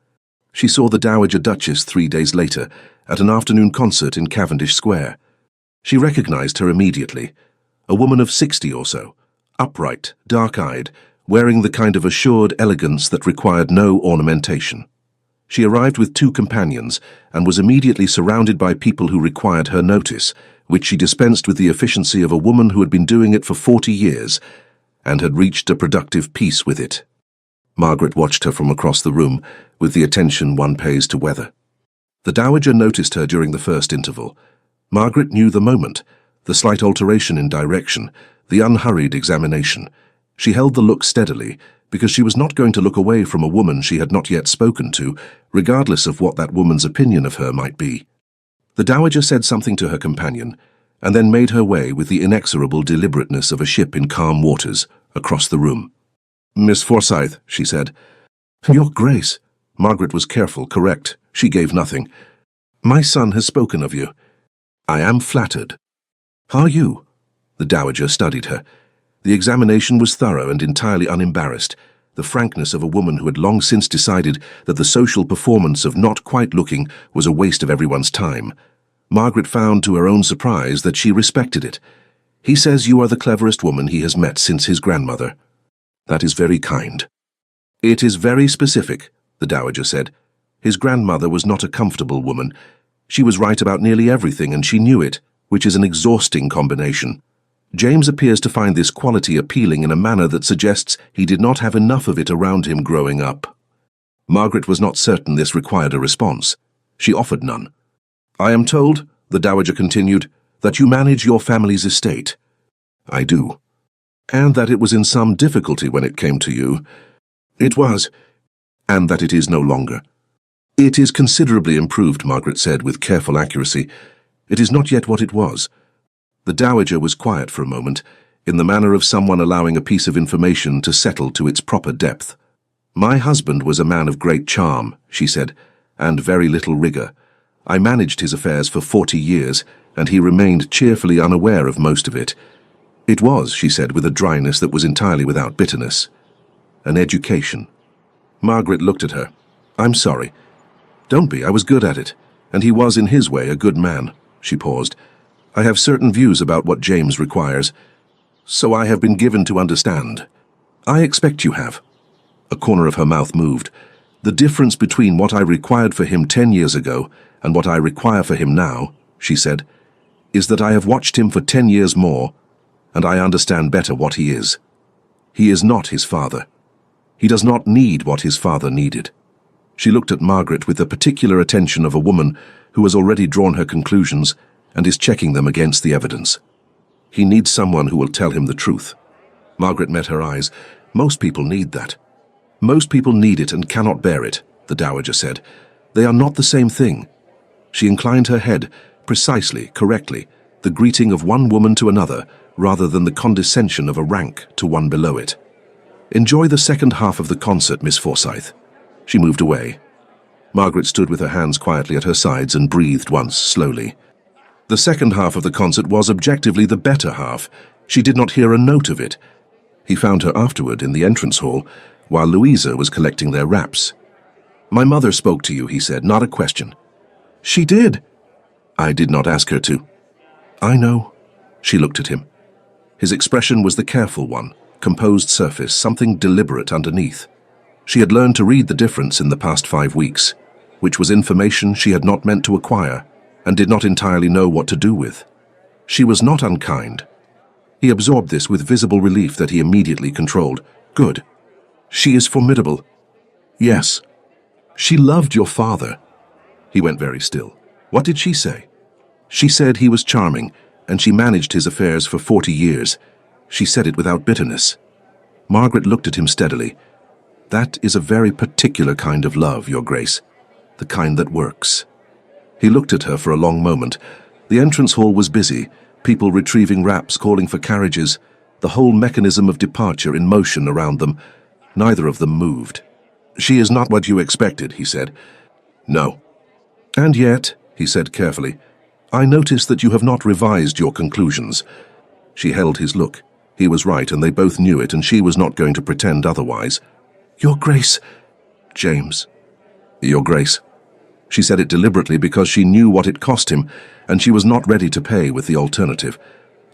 She saw the Dowager Duchess 3 days later at an afternoon concert in Cavendish Square. She recognized her immediately, a woman of 60 or so, upright, dark-eyed, wearing the kind of assured elegance that required no ornamentation. She arrived with 2 companions and was immediately surrounded by people who required her notice, which she dispensed with the efficiency of a woman who had been doing it for 40 years and had reached a productive peace with it. Margaret watched her from across the room with the attention one pays to weather. The Dowager noticed her during the first interval. Margaret knew the moment, the slight alteration in direction, the unhurried examination. She held the look steadily, because she was not going to look away from a woman she had not yet spoken to, regardless of what that woman's opinion of her might be. The Dowager said something to her companion, and then made her way with the inexorable deliberateness of a ship in calm waters across the room. "Miss Forsyth," she said. "Your Grace." Margaret was careful, correct. She gave nothing. "My son has spoken of you." "I am flattered." "Are you?" The Dowager studied her. The examination was thorough and entirely unembarrassed, the frankness of a woman who had long since decided that the social performance of not quite looking was a waste of everyone's time. Margaret found to her own surprise that she respected it. "He says you are the cleverest woman he has met since his grandmother." "That is very kind." "It is very specific," the Dowager said. "His grandmother was not a comfortable woman. She was right about nearly everything, and she knew it, which is an exhausting combination. James appears to find this quality appealing in a manner that suggests he did not have enough of it around him growing up." Margaret was not certain this required a response. She offered none. "I am told," the Dowager continued, "that you manage your family's estate." "I do." "And that it was in some difficulty when it came to you." "It was." "And that it is no longer." "It is considerably improved," Margaret said with careful accuracy. "It is not yet what it was." The Dowager was quiet for a moment, in the manner of someone allowing a piece of information to settle to its proper depth. "My husband was a man of great charm," she said, "and very little rigor. I managed his affairs for 40 years, and he remained cheerfully unaware of most of it. It was," she said with a dryness that was entirely without bitterness, "an education." Margaret looked at her. "I'm sorry." "Don't be, I was good at it, and he was in his way a good man." She paused. "I have certain views about what James requires, so I have been given to understand." "I expect you have." A corner of her mouth moved. "The difference between what I required for him 10 years ago and what I require for him now," she said, "is that I have watched him for 10 years more, and I understand better what he is. He is not his father. He does not need what his father needed." She looked at Margaret with the particular attention of a woman who has already drawn her conclusions and is checking them against the evidence. "He needs someone who will tell him the truth." Margaret met her eyes. "Most people need that." "Most people need it and cannot bear it," the Dowager said. "They are not the same thing." She inclined her head, precisely, correctly, the greeting of one woman to another, rather than the condescension of a rank to one below it. "Enjoy the second half of the concert, Miss Forsyth." She moved away. Margaret stood with her hands quietly at her sides and breathed once, slowly. The second half of the concert was objectively the better half. She did not hear a note of it. He found her afterward in the entrance hall, while Louisa was collecting their wraps. "My mother spoke to you," he said, "not a question." "She did." "I did not ask her to." "I know." She looked at him. His expression was the careful one, composed surface, something deliberate underneath. She had learned to read the difference in the past 5 weeks, which was information she had not meant to acquire and did not entirely know what to do with. She was not unkind. He absorbed this with visible relief that he immediately controlled. "Good. She is formidable." "Yes." "She loved your father." He went very still. "What did she say?" "She said he was charming, and she managed his affairs for 40 years. She said it without bitterness." Margaret looked at him steadily. "That is a very particular kind of love, Your Grace. The kind that works." He looked at her for a long moment. The entrance hall was busy, people retrieving wraps, calling for carriages, the whole mechanism of departure in motion around them. Neither of them moved. "She is not what you expected," he said. "No." "And yet," he said carefully, "I notice that you have not revised your conclusions." She held his look. He was right, and they both knew it, and she was not going to pretend otherwise. "Your Grace," James. Your Grace. She said it deliberately because she knew what it cost him, and she was not ready to pay with the alternative.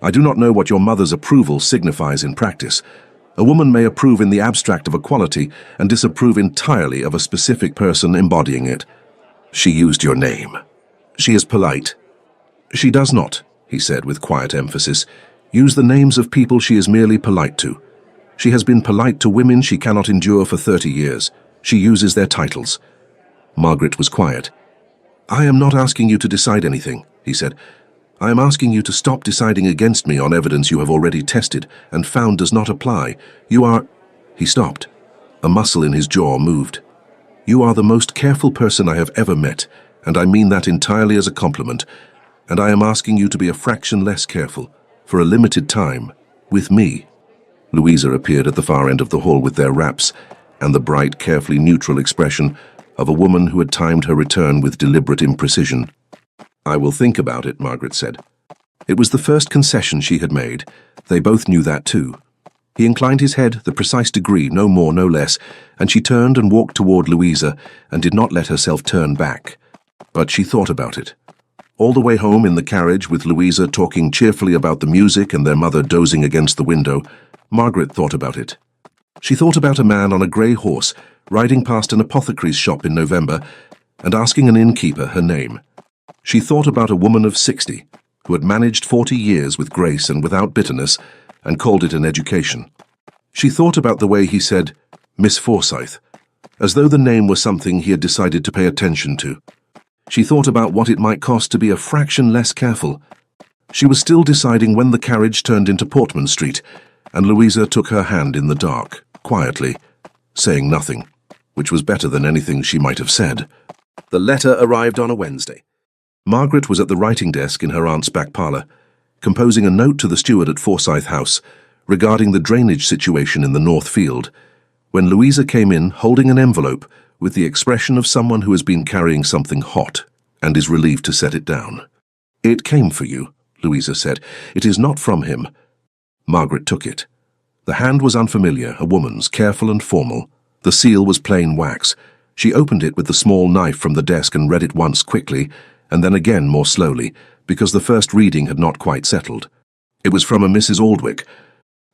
I do not know what your mother's approval signifies in practice. A woman may approve in the abstract of a quality and disapprove entirely of a specific person embodying it. She used your name. She is polite. She does not, he said with quiet emphasis, use the names of people she is merely polite to. She has been polite to women she cannot endure for 30 years. She uses their titles. Margaret was quiet. I am not asking you to decide anything, he said. I am asking you to stop deciding against me on evidence you have already tested and found does not apply. You are... He stopped. A muscle in his jaw moved. You are the most careful person I have ever met, and I mean that entirely as a compliment, and I am asking you to be a fraction less careful, for a limited time, with me. Louisa appeared at the far end of the hall with their wraps, and the bright, carefully neutral expression of a woman who had timed her return with deliberate imprecision. I will think about it, Margaret said. It was the first concession she had made. They both knew that too. He inclined his head the precise degree, no more, no less, and she turned and walked toward Louisa and did not let herself turn back. But she thought about it. All the way home in the carriage, with Louisa talking cheerfully about the music and their mother dozing against the window, Margaret thought about it. She thought about a man on a grey horse riding past an apothecary's shop in November and asking an innkeeper her name. She thought about a woman of 60 who had managed 40 years with grace and without bitterness and called it an education. She thought about the way he said, Miss Forsyth, as though the name were something he had decided to pay attention to. She thought about what it might cost to be a fraction less careful. She was still deciding when the carriage turned into Portman Street, and Louisa took her hand in the dark, quietly, saying nothing, which was better than anything she might have said. The letter arrived on a Wednesday. Margaret was at the writing desk in her aunt's back parlour, composing a note to the steward at Forsyth House regarding the drainage situation in the North Field, when Louisa came in holding an envelope with the expression of someone who has been carrying something hot and is relieved to set it down. It came for you, Louisa said. It is not from him. Margaret took it. The hand was unfamiliar, a woman's, careful and formal. The seal was plain wax. She opened it with the small knife from the desk and read it once quickly, and then again more slowly, because the first reading had not quite settled. It was from a Mrs. Aldwick,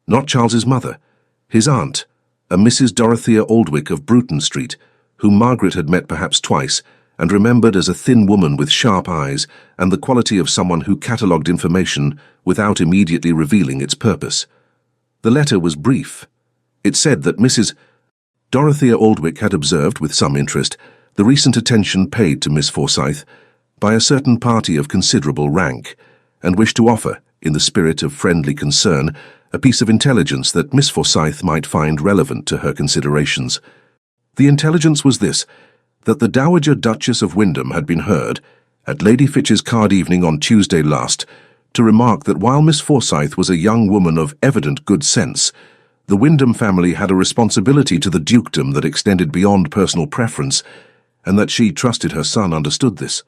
not Charles's mother, his aunt, a Mrs. Dorothea Aldwick of Bruton Street, whom Margaret had met perhaps twice, and remembered as a thin woman with sharp eyes and the quality of someone who catalogued information without immediately revealing its purpose. The letter was brief. It said that Mrs. Dorothea Aldwick had observed, with some interest, the recent attention paid to Miss Forsyth by a certain party of considerable rank, and wished to offer, in the spirit of friendly concern, a piece of intelligence that Miss Forsyth might find relevant to her considerations. The intelligence was this, that the Dowager Duchess of Wyndham had been heard, at Lady Fitch's card evening on Tuesday last, to remark that while Miss Forsyth was a young woman of evident good sense, the Wyndham family had a responsibility to the dukedom that extended beyond personal preference, and that she trusted her son understood this.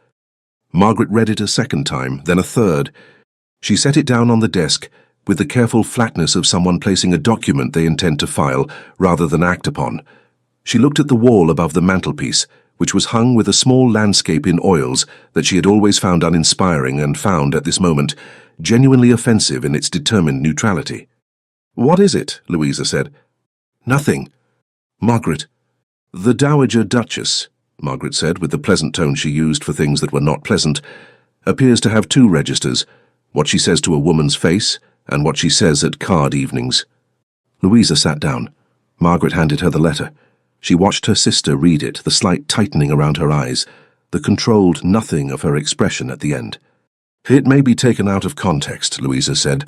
Margaret read it a second time, then a third. She set it down on the desk, with the careful flatness of someone placing a document they intend to file rather than act upon. She looked at the wall above the mantelpiece, which was hung with a small landscape in oils that she had always found uninspiring and found, at this moment, genuinely offensive in its determined neutrality. "What is it?" Louisa said. "Nothing." "Margaret." "The Dowager Duchess," Margaret said, with the pleasant tone she used for things that were not pleasant, "appears to have two registers, what she says to a woman's face and what she says at card evenings." Louisa sat down. Margaret handed her the letter. She watched her sister read it, the slight tightening around her eyes, the controlled nothing of her expression at the end. "It may be taken out of context," Louisa said.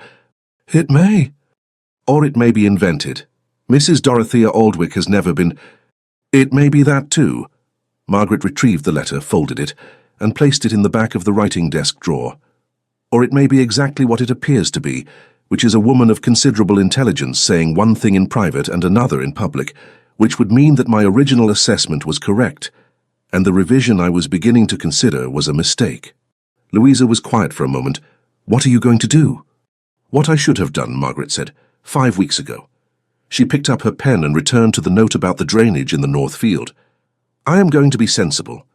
"It may." "Or it may be invented. Mrs. Dorothea Aldwick has never been—" "It may be that too." Margaret retrieved the letter, folded it, and placed it in the back of the writing desk drawer. "Or it may be exactly what it appears to be, which is a woman of considerable intelligence saying one thing in private and another in public, which would mean that my original assessment was correct, and the revision I was beginning to consider was a mistake." Louisa was quiet for a moment. "What are you going to do?" "What I should have done," Margaret said, 5 weeks ago. She picked up her pen and returned to the note about the drainage in the North Field. I am going to be sensible.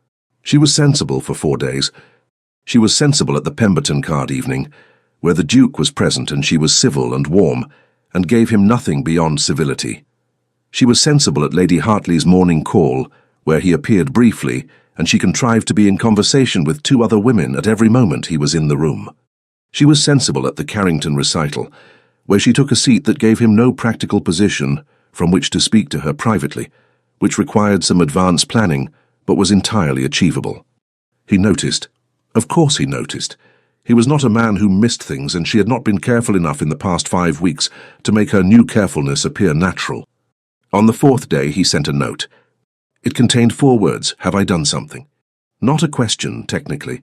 She was sensible for 4 days. She was sensible at the Pemberton card evening, where the Duke was present and she was civil and warm, and gave him nothing beyond civility. She was sensible at Lady Hartley's morning call, where he appeared briefly, and she contrived to be in conversation with 2 other women at every moment he was in the room. She was sensible at the Carrington recital, where she took a seat that gave him no practical position from which to speak to her privately, which required some advanced planning, but was entirely achievable. He noticed. Of course he noticed. He was not a man who missed things, and she had not been careful enough in the past 5 weeks to make her new carefulness appear natural. On the 4th day he sent a note. It contained 4 words, "Have I done something?" Not a question, technically.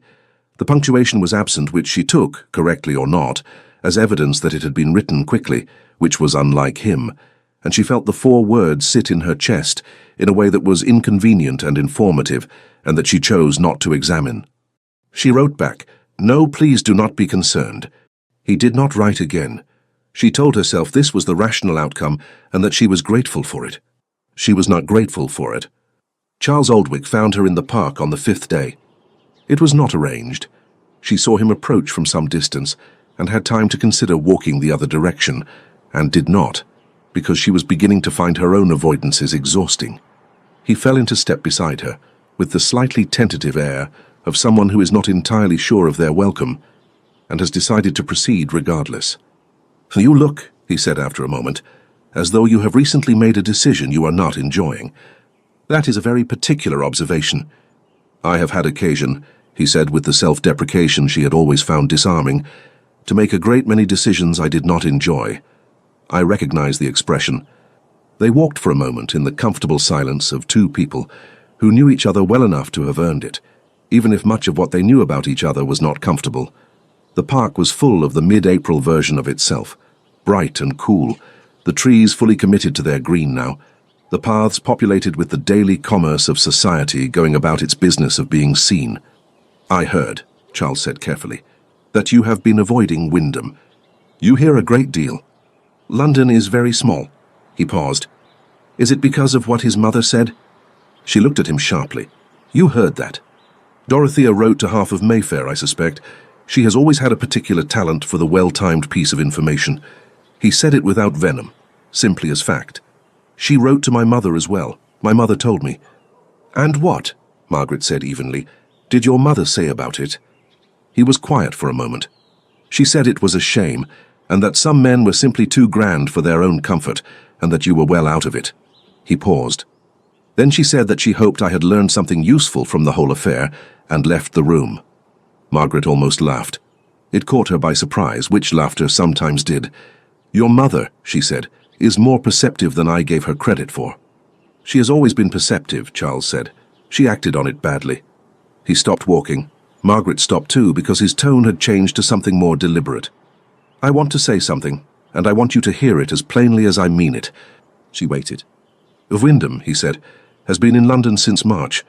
The punctuation was absent, which she took, correctly or not, as evidence that it had been written quickly, which was unlike him, and she felt the 4 words sit in her chest in a way that was inconvenient and informative, and that she chose not to examine. She wrote back, "No, please do not be concerned." He did not write again. She told herself this was the rational outcome and that she was grateful for it. She was not grateful for it. Charles Aldwych found her in the park on the 5th day. It was not arranged. She saw him approach from some distance and had time to consider walking the other direction, and did not, because she was beginning to find her own avoidances exhausting. He fell into step beside her, with the slightly tentative air of someone who is not entirely sure of their welcome, and has decided to proceed regardless. "You look," he said after a moment, "as though you have recently made a decision you are not enjoying. That is a very particular observation." "I have had occasion," he said with the self-deprecation she had always found disarming, "to make a great many decisions I did not enjoy." I recognize the expression. They walked for a moment in the comfortable silence of 2 people who knew each other well enough to have earned it, even if much of what they knew about each other was not comfortable. The park was full of the mid-April version of itself, bright and cool, the trees fully committed to their green now, the paths populated with the daily commerce of society going about its business of being seen. "I heard," Charles said carefully, "that you have been avoiding Wyndham. You hear a great deal. London is very small." He paused. "Is it because of what his mother said?" She looked at him sharply. "You heard that. Dorothea wrote to half of Mayfair, I suspect. She has always had a particular talent for the well-timed piece of information." He said it without venom, simply as fact. "She wrote to my mother as well. My mother told me." "And what?" Margaret said evenly. "Did your mother say about it?" He was quiet for a moment. "She said it was a shame, and that some men were simply too grand for their own comfort, and that you were well out of it." He paused. "Then she said that she hoped I had learned something useful from the whole affair, and left the room." Margaret almost laughed. It caught her by surprise, which laughter sometimes did. "Your mother," she said, "is more perceptive than I gave her credit for." "She has always been perceptive," Charles said. "She acted on it badly." He stopped walking. Margaret stopped too, because his tone had changed to something more deliberate. "I want to say something, and I want you to hear it as plainly as I mean it." She waited. "Wyndham," he said, "has been in London since March.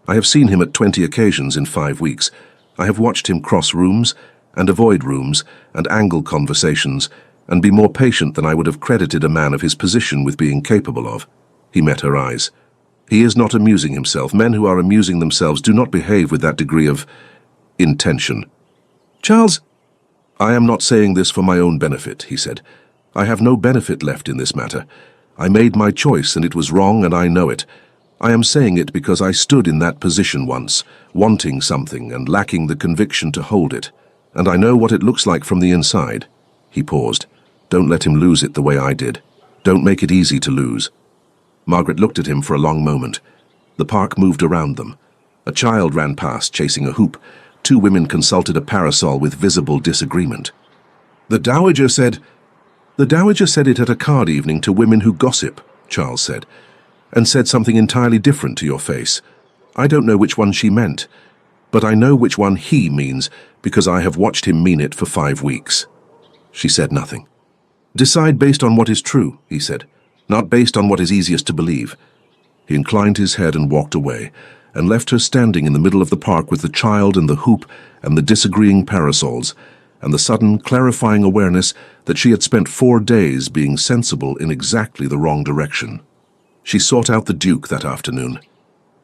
I have seen him at 20 occasions in 5 weeks. I have watched him cross rooms, and avoid rooms, and angle conversations, and be more patient than I would have credited a man of his position with being capable of." He met her eyes. "He is not amusing himself. Men who are amusing themselves do not behave with that degree of intention." "Charles—" "I am not saying this for my own benefit," he said. "I have no benefit left in this matter. I made my choice, and it was wrong, and I know it. I am saying it because I stood in that position once, wanting something and lacking the conviction to hold it, and I know what it looks like from the inside." He paused. "Don't let him lose it the way I did. Don't make it easy to lose." Margaret looked at him for a long moment. The park moved around them. A child ran past, chasing a hoop. 2 women consulted a parasol with visible disagreement. The Dowager said it at a card evening to women who gossip," Charles said, "and said something entirely different to your face. I don't know which one she meant, but I know which one he means because I have watched him mean it for 5 weeks." She said nothing. "Decide based on what is true," he said, "not based on what is easiest to believe." He inclined his head and walked away, and left her standing in the middle of the park with the child and the hoop and the disagreeing parasols, and the sudden clarifying awareness that she had spent 4 days being sensible in exactly the wrong direction. She sought out the Duke that afternoon.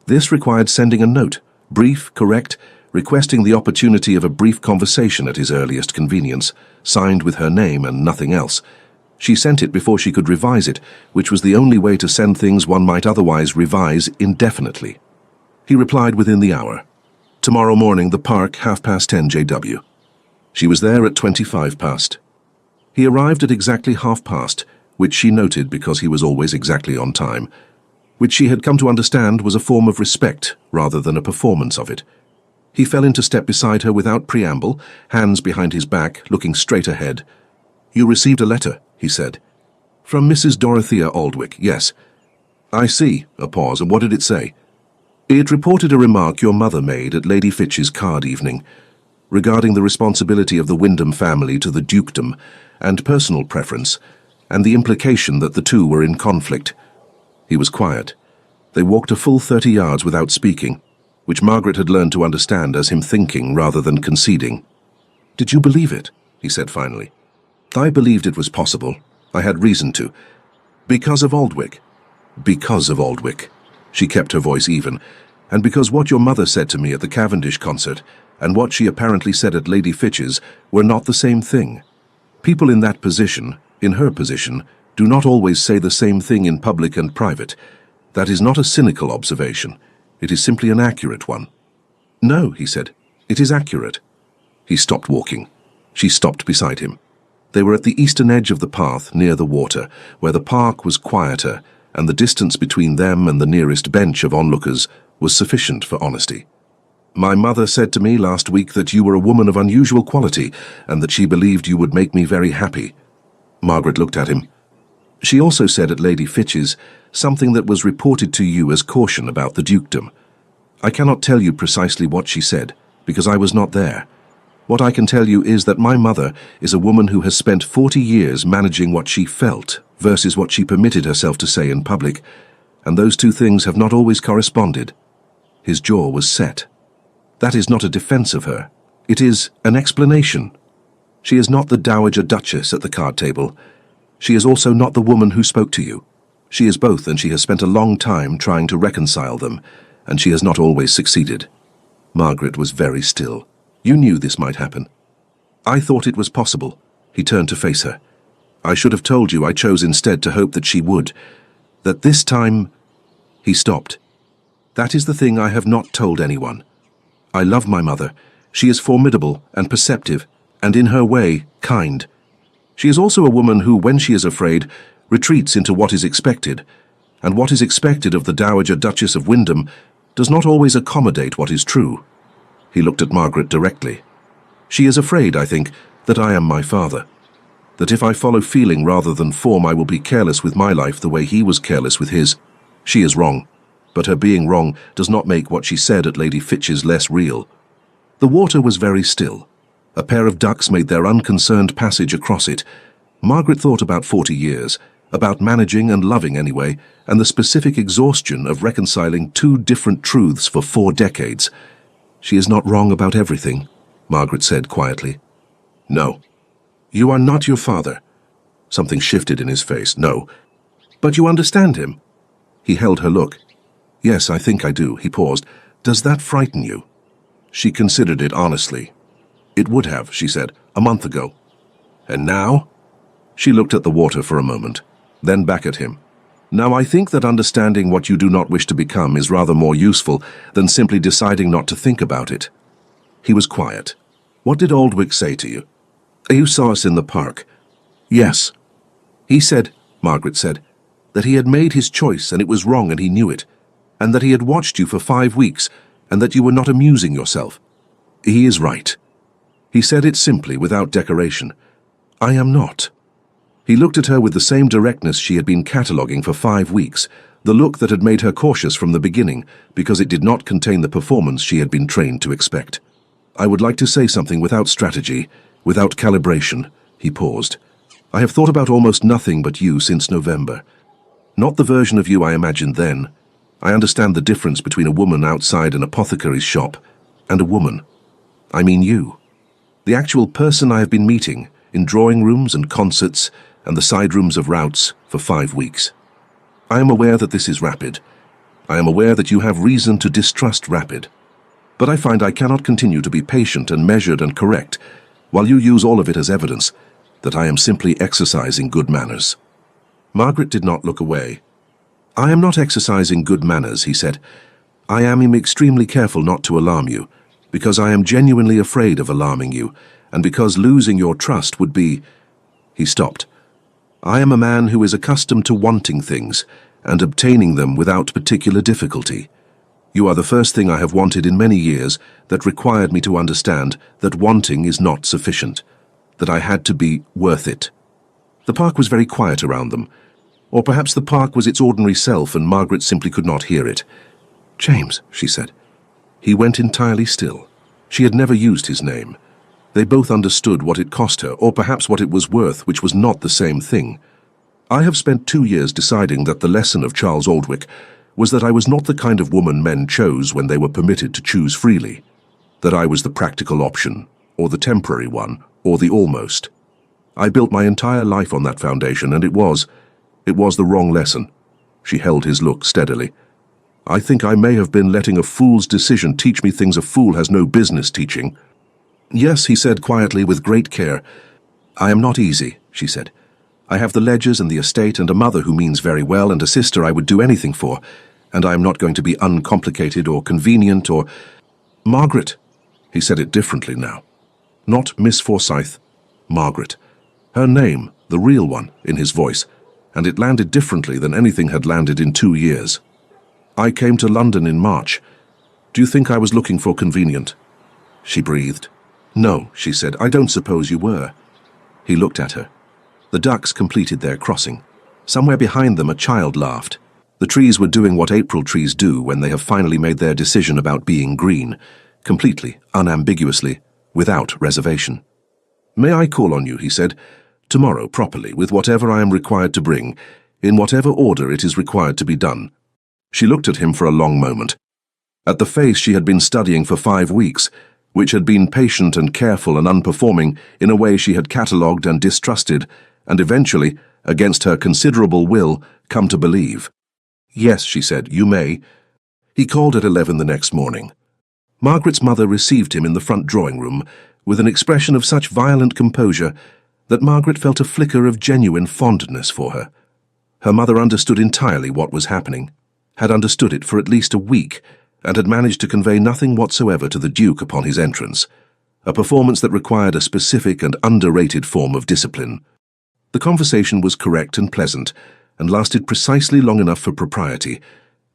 This required sending a note, brief, correct, requesting the opportunity of a brief conversation at his earliest convenience, signed with her name and nothing else. She sent it before she could revise it, which was the only way to send things one might otherwise revise indefinitely. He replied within the hour. Tomorrow morning, the park, 10:30 JW. She was there at 25 past. He arrived at exactly 30:30, which she noted because he was always exactly on time, which she had come to understand was a form of respect rather than a performance of it. He fell into step beside her without preamble, hands behind his back, looking straight ahead. "You received a letter," he said. "From Mrs. Dorothea Aldwick, yes." "I see." A pause. "And what did it say?" "It reported a remark your mother made at Lady Fitch's card evening, regarding the responsibility of the Wyndham family to the dukedom, and personal preference, and the implication that the two were in conflict." He was quiet. They walked a full 30 yards without speaking, which Margaret had learned to understand as him thinking rather than conceding. "Did you believe it?" he said finally. "I believed it was possible. I had reason to. Because of Aldwick." "Because of Aldwick." She kept her voice even. "And because what your mother said to me at the Cavendish concert, and what she apparently said at Lady Fitch's, were not the same thing. People in that position, in her position, do not always say the same thing in public and private. That is not a cynical observation. It is simply an accurate one." "No," he said. "It is accurate." He stopped walking. She stopped beside him. They were at the eastern edge of the path, near the water, where the park was quieter, and the distance between them and the nearest bench of onlookers was sufficient for honesty. "My mother said to me last week that you were a woman of unusual quality, and that she believed you would make me very happy." Margaret looked at him. "She also said at Lady Fitch's something that was reported to you as caution about the dukedom. I cannot tell you precisely what she said, because I was not there. What I can tell you is that my mother is a woman who has spent 40 years managing what she felt versus what she permitted herself to say in public, and those two things have not always corresponded." His jaw was set. "That is not a defense of her. It is an explanation. She is not the Dowager Duchess at the card table. She is also not the woman who spoke to you. She is both, and she has spent a long time trying to reconcile them, and she has not always succeeded." Margaret was very still. "You knew this might happen." "I thought it was possible." He turned to face her. "I should have told you I chose instead to hope that she would. That this time—" He stopped. "That is the thing I have not told anyone. I love my mother. She is formidable and perceptive, and in her way, kind. She is also a woman who, when she is afraid, retreats into what is expected, and what is expected of the Dowager Duchess of Wyndham does not always accommodate what is true." He looked at Margaret directly. "She is afraid, I think, that I am my father. That if I follow feeling rather than form, I will be careless with my life the way he was careless with his. She is wrong, but her being wrong does not make what she said at Lady Fitch's less real." The water was very still. A pair of ducks made their unconcerned passage across it. Margaret thought about 40 years, about managing and loving anyway, and the specific exhaustion of reconciling two different truths for 4 decades. "She is not wrong about everything," Margaret said quietly. "No. You are not your father." Something shifted in his face. "No. But you understand him." He held her look. "Yes, I think I do." He paused. "Does that frighten you?" She considered it honestly. "It would have," she said, "a month ago." "And now?" She looked at the water for a moment, then back at him. "Now I think that understanding what you do not wish to become is rather more useful than simply deciding not to think about it." He was quiet. "What did Aldwick say to you?" "You saw us in the park." "Yes." "He said," Margaret said, "that he had made his choice and it was wrong and he knew it, and that he had watched you for 5 weeks and that you were not amusing yourself." "He is right." He said it simply, without decoration. "I am not." He looked at her with the same directness she had been cataloguing for 5 weeks, the look that had made her cautious from the beginning, because it did not contain the performance she had been trained to expect. "I would like to say something without strategy, without calibration." He paused. "I have thought about almost nothing but you since November. Not the version of you I imagined then. I understand the difference between a woman outside an apothecary's shop and a woman. I mean you. The actual person I have been meeting in drawing rooms and concerts and the side rooms of routs for 5 weeks. I am aware that this is rapid, I am aware that you have reason to distrust Rapid, but I find I cannot continue to be patient and measured and correct, while you use all of it as evidence that I am simply exercising good manners." Margaret did not look away. "I am not exercising good manners," he said. "I am extremely careful not to alarm you, because I am genuinely afraid of alarming you, and because losing your trust would be—" He stopped. "I am a man who is accustomed to wanting things and obtaining them without particular difficulty. You are the first thing I have wanted in many years that required me to understand that wanting is not sufficient, that I had to be worth it." The park was very quiet around them, or perhaps the park was its ordinary self and Margaret simply could not hear it. "James," she said. He went entirely still. She had never used his name. They both understood what it cost her, or perhaps what it was worth, which was not the same thing. "I have spent 2 years deciding that the lesson of Charles Aldwych was that I was not the kind of woman men chose when they were permitted to choose freely, that I was the practical option, or the temporary one, or the almost. I built my entire life on that foundation, and it was the wrong lesson." She held his look steadily. "I think I may have been letting a fool's decision teach me things a fool has no business teaching." "Yes," he said quietly with great care. "I am not easy," she said. "I have the ledgers and the estate and a mother who means very well and a sister I would do anything for, and I am not going to be uncomplicated or convenient or—" "Margaret," he said it differently now. Not Miss Forsyth, Margaret. Her name, the real one, in his voice, and it landed differently than anything had landed in 2 years. "I came to London in March. Do you think I was looking for convenient?" She breathed. "No," she said, "I don't suppose you were." He looked at her. The ducks completed their crossing. Somewhere behind them a child laughed. The trees were doing what April trees do when they have finally made their decision about being green, completely, unambiguously, without reservation. "May I call on you," he said, "tomorrow properly, with whatever I am required to bring, in whatever order it is required to be done?" She looked at him for a long moment. At the face she had been studying for 5 weeks, which had been patient and careful and unperforming in a way she had catalogued and distrusted, and eventually, against her considerable will, come to believe. "Yes," she said, "you may." He called at 11 the next morning. Margaret's mother received him in the front drawing-room with an expression of such violent composure that Margaret felt a flicker of genuine fondness for her. Her mother understood entirely what was happening, had understood it for at least a week, and had managed to convey nothing whatsoever to the Duke upon his entrance, a performance that required a specific and underrated form of discipline. The conversation was correct and pleasant, and lasted precisely long enough for propriety,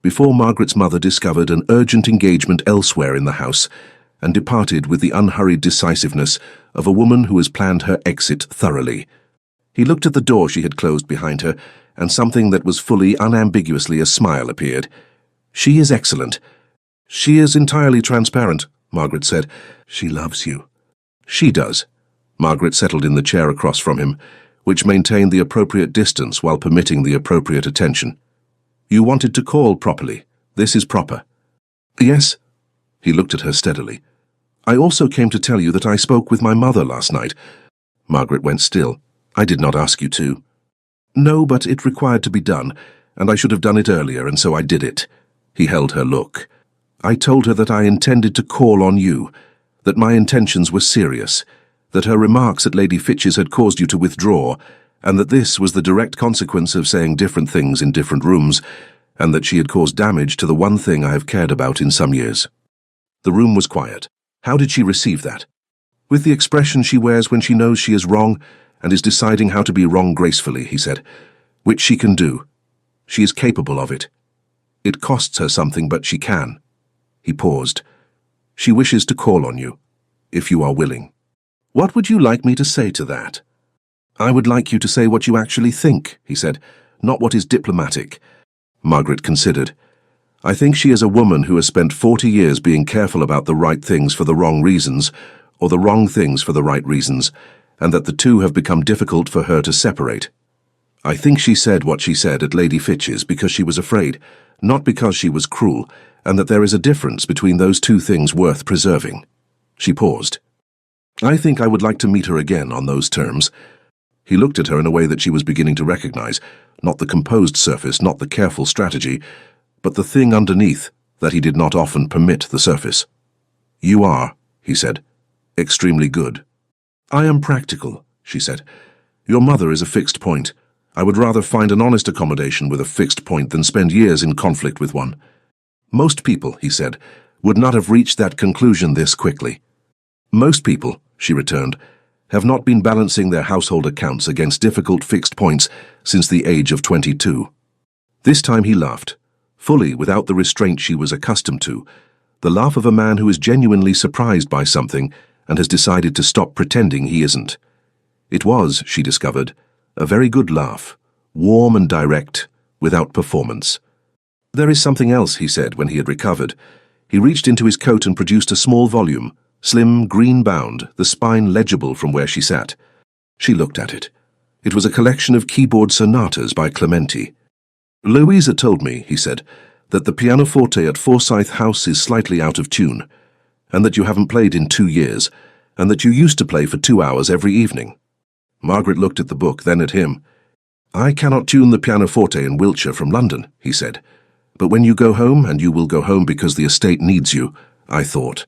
before Margaret's mother discovered an urgent engagement elsewhere in the house, and departed with the unhurried decisiveness of a woman who has planned her exit thoroughly. He looked at the door she had closed behind her, and something that was fully, unambiguously a smile appeared. "She is excellent. She is entirely transparent," Margaret said. "She loves you." "She does." Margaret settled in the chair across from him, which maintained the appropriate distance while permitting the appropriate attention. "You wanted to call properly. This is proper." "Yes." He looked at her steadily. "I also came to tell you that I spoke with my mother last night." Margaret went still. "I did not ask you to." "No, but it required to be done, and I should have done it earlier, and so I did it." He held her look. "I told her that I intended to call on you, that my intentions were serious, that her remarks at Lady Fitch's had caused you to withdraw, and that this was the direct consequence of saying different things in different rooms, and that she had caused damage to the one thing I have cared about in some years." The room was quiet. How did she receive that? "With the expression she wears when she knows she is wrong and is deciding how to be wrong gracefully," he said, "which she can do. She is capable of it. It costs her something, but she can." He paused. "She wishes to call on you, if you are willing." "What would you like me to say to that?" "I would like you to say what you actually think," he said, "not what is diplomatic." Margaret considered. "I think she is a woman who has spent 40 years being careful about the right things for the wrong reasons, or the wrong things for the right reasons, and that the two have become difficult for her to separate. I think she said what she said at Lady Fitch's because she was afraid, not because she was cruel, and that there is a difference between those two things worth preserving." She paused. "I think I would like to meet her again on those terms." He looked at her in a way that she was beginning to recognize, not the composed surface, not the careful strategy, but the thing underneath that he did not often permit the surface. "You are," he said, "extremely good." "I am practical," she said. "Your mother is a fixed point. I would rather find an honest accommodation with a fixed point than spend years in conflict with one." "Most people," he said, "would not have reached that conclusion this quickly." "Most people," she returned, "have not been balancing their household accounts against difficult fixed points since the age of 22. This time he laughed, fully without the restraint she was accustomed to, the laugh of a man who is genuinely surprised by something and has decided to stop pretending he isn't. It was, she discovered, a very good laugh, warm and direct, without performance. "There is something else," he said when he had recovered. He reached into his coat and produced a small volume, slim, green-bound, the spine legible from where she sat. She looked at it. It was a collection of keyboard sonatas by Clementi. "Louisa told me," he said, "that the pianoforte at Forsyth House is slightly out of tune, and that you haven't played in 2 years, and that you used to play for 2 hours every evening." Margaret looked at the book, then at him. "I cannot tune the pianoforte in Wiltshire from London," he said. "But when you go home, and you will go home because the estate needs you, I thought."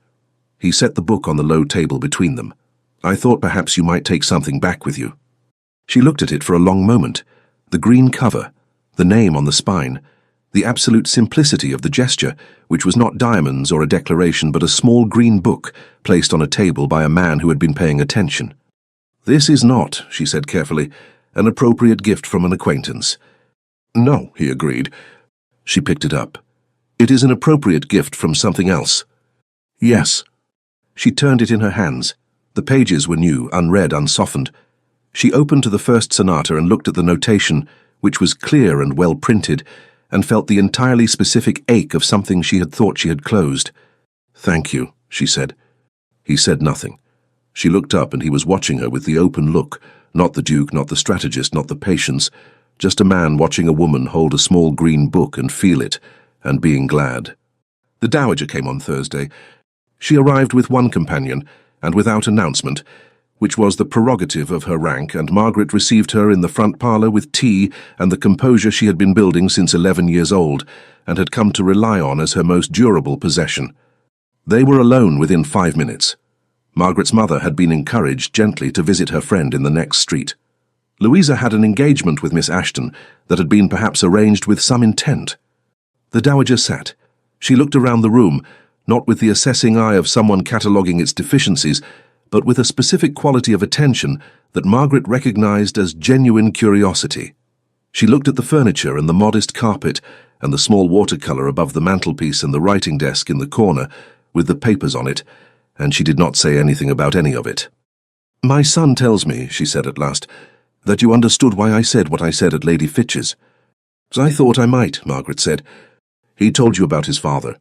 He set the book on the low table between them. "I thought perhaps you might take something back with you." She looked at it for a long moment. The green cover, the name on the spine, the absolute simplicity of the gesture, which was not diamonds or a declaration but a small green book placed on a table by a man who had been paying attention. "This is not," she said carefully, "an appropriate gift from an acquaintance." "No," he agreed. She picked it up. "It is an appropriate gift from something else." "Yes." She turned it in her hands. The pages were new, unread, unsoftened. She opened to the first sonata and looked at the notation, which was clear and well printed, and felt the entirely specific ache of something she had thought she had closed. "Thank you," she said. He said nothing. She looked up and he was watching her with the open look, not the Duke, not the strategist, not the patience, just a man watching a woman hold a small green book and feel it, and being glad. The Dowager came on Thursday. She arrived with one companion, and without announcement, which was the prerogative of her rank, and Margaret received her in the front parlour with tea and the composure she had been building since 11 years old, and had come to rely on as her most durable possession. They were alone within 5 minutes. Margaret's mother had been encouraged gently to visit her friend in the next street. Louisa had an engagement with Miss Ashton that had been perhaps arranged with some intent. The Dowager sat. She looked around the room, not with the assessing eye of someone cataloguing its deficiencies, but with a specific quality of attention that Margaret recognized as genuine curiosity. She looked at the furniture and the modest carpet and the small watercolor above the mantelpiece and the writing desk in the corner with the papers on it, and she did not say anything about any of it. "My son tells me," she said at last, "that you understood why I said what I said at Lady Fitch's." "I thought I might," Margaret said. "He told you about his father."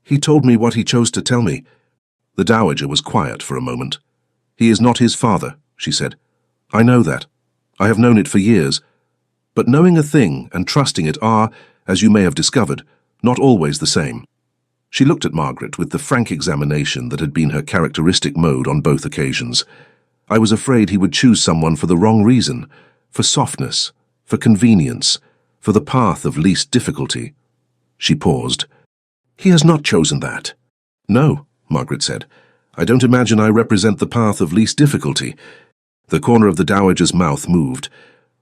"He told me what he chose to tell me." The Dowager was quiet for a moment. "He is not his father," she said. "I know that. I have known it for years. But knowing a thing and trusting it are, as you may have discovered, not always the same." She looked at Margaret with the frank examination that had been her characteristic mode on both occasions. "I was afraid he would choose someone for the wrong reason, for softness, for convenience, for the path of least difficulty." She paused. "He has not chosen that." "No," Margaret said. "I don't imagine I represent the path of least difficulty." The corner of the Dowager's mouth moved.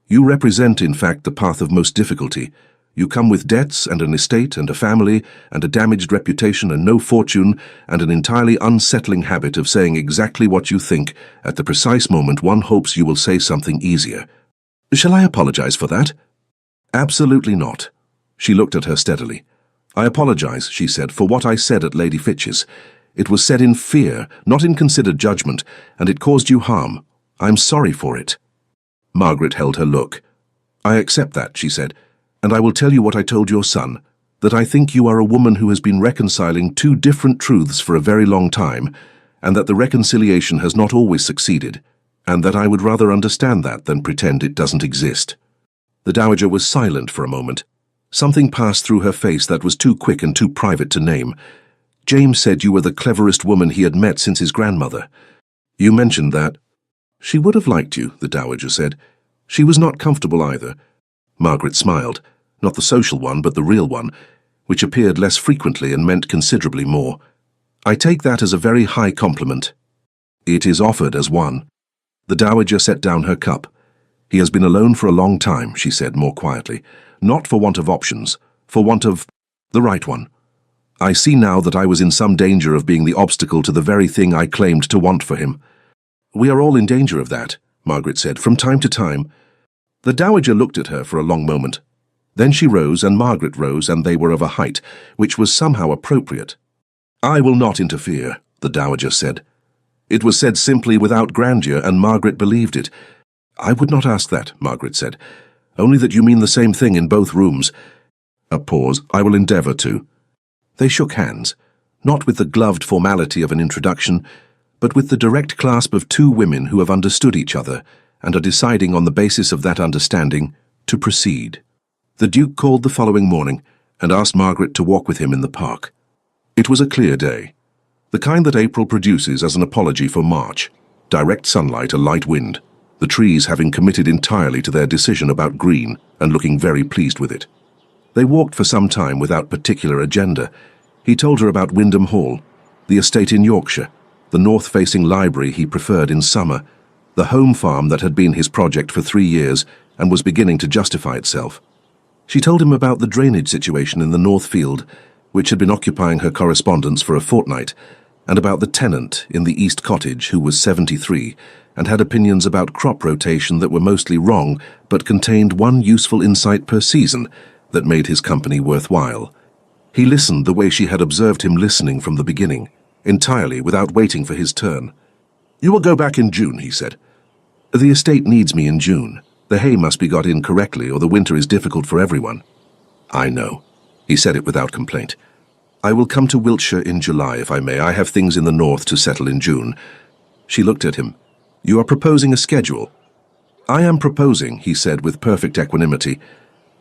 "You represent, in fact, the path of most difficulty. You come with debts and an estate and a family and a damaged reputation and no fortune and an entirely unsettling habit of saying exactly what you think at the precise moment one hopes you will say something easier. Shall I apologize for that?" "Absolutely not." She looked at her steadily. "I apologize," she said, "for what I said at Lady Fitch's. It was said in fear, not in considered judgment, and it caused you harm. I'm sorry for it." Margaret held her look. "I accept that," she said, "and I will tell you what I told your son, that I think you are a woman who has been reconciling 2 different truths for a very long time, and that the reconciliation has not always succeeded, and that I would rather understand that than pretend it doesn't exist." The Dowager was silent for a moment. Something passed through her face that was too quick and too private to name. "James said you were the cleverest woman he had met since his grandmother. You mentioned that." "She would have liked you," the Dowager said. "She was not comfortable either." Margaret smiled, not the social one, but the real one. which appeared less frequently and meant considerably more. "I take that as a very high compliment." "It is offered as one." The dowager set down her cup. "He has been alone for a long time," she said more quietly. "Not for want of options, for want of the right one. I see now that I was in some danger of being the obstacle to the very thing I claimed to want for him." "We are all in danger of that," Margaret said, "from time to time." The dowager looked at her for a long moment. Then she rose, and Margaret rose, and they were of a height which was somehow appropriate. "I will not interfere," the dowager said. It was said simply, without grandeur, and Margaret believed it. "I would not ask that," Margaret said. "Only that you mean the same thing in both rooms." A pause. "I will endeavour to." They shook hands, not with the gloved formality of an introduction, but with the direct clasp of two women who have understood each other and are deciding on the basis of that understanding to proceed. The Duke called the following morning and asked Margaret to walk with him in the park. It was a clear day, the kind that April produces as an apology for March. Direct sunlight, a light wind, the trees having committed entirely to their decision about green and looking very pleased with it. They walked for some time without particular agenda. He told her about Wyndham Hall, the estate in Yorkshire, the north-facing library he preferred in summer, the home farm that had been his project for 3 years and was beginning to justify itself. She told him about the drainage situation in the North Field, which had been occupying her correspondence for a fortnight, and about the tenant in the East Cottage who was 73 and had opinions about crop rotation that were mostly wrong but contained one useful insight per season that made his company worthwhile. He listened the way she had observed him listening from the beginning, entirely without waiting for his turn. "You will go back in June," he said. "The estate needs me in June. The hay must be got in correctly, or the winter is difficult for everyone." "I know." He said it without complaint. "I will come to Wiltshire in July, if I may. I have things in the north to settle in June." She looked at him. "You are proposing a schedule?" "I am proposing," he said with perfect equanimity,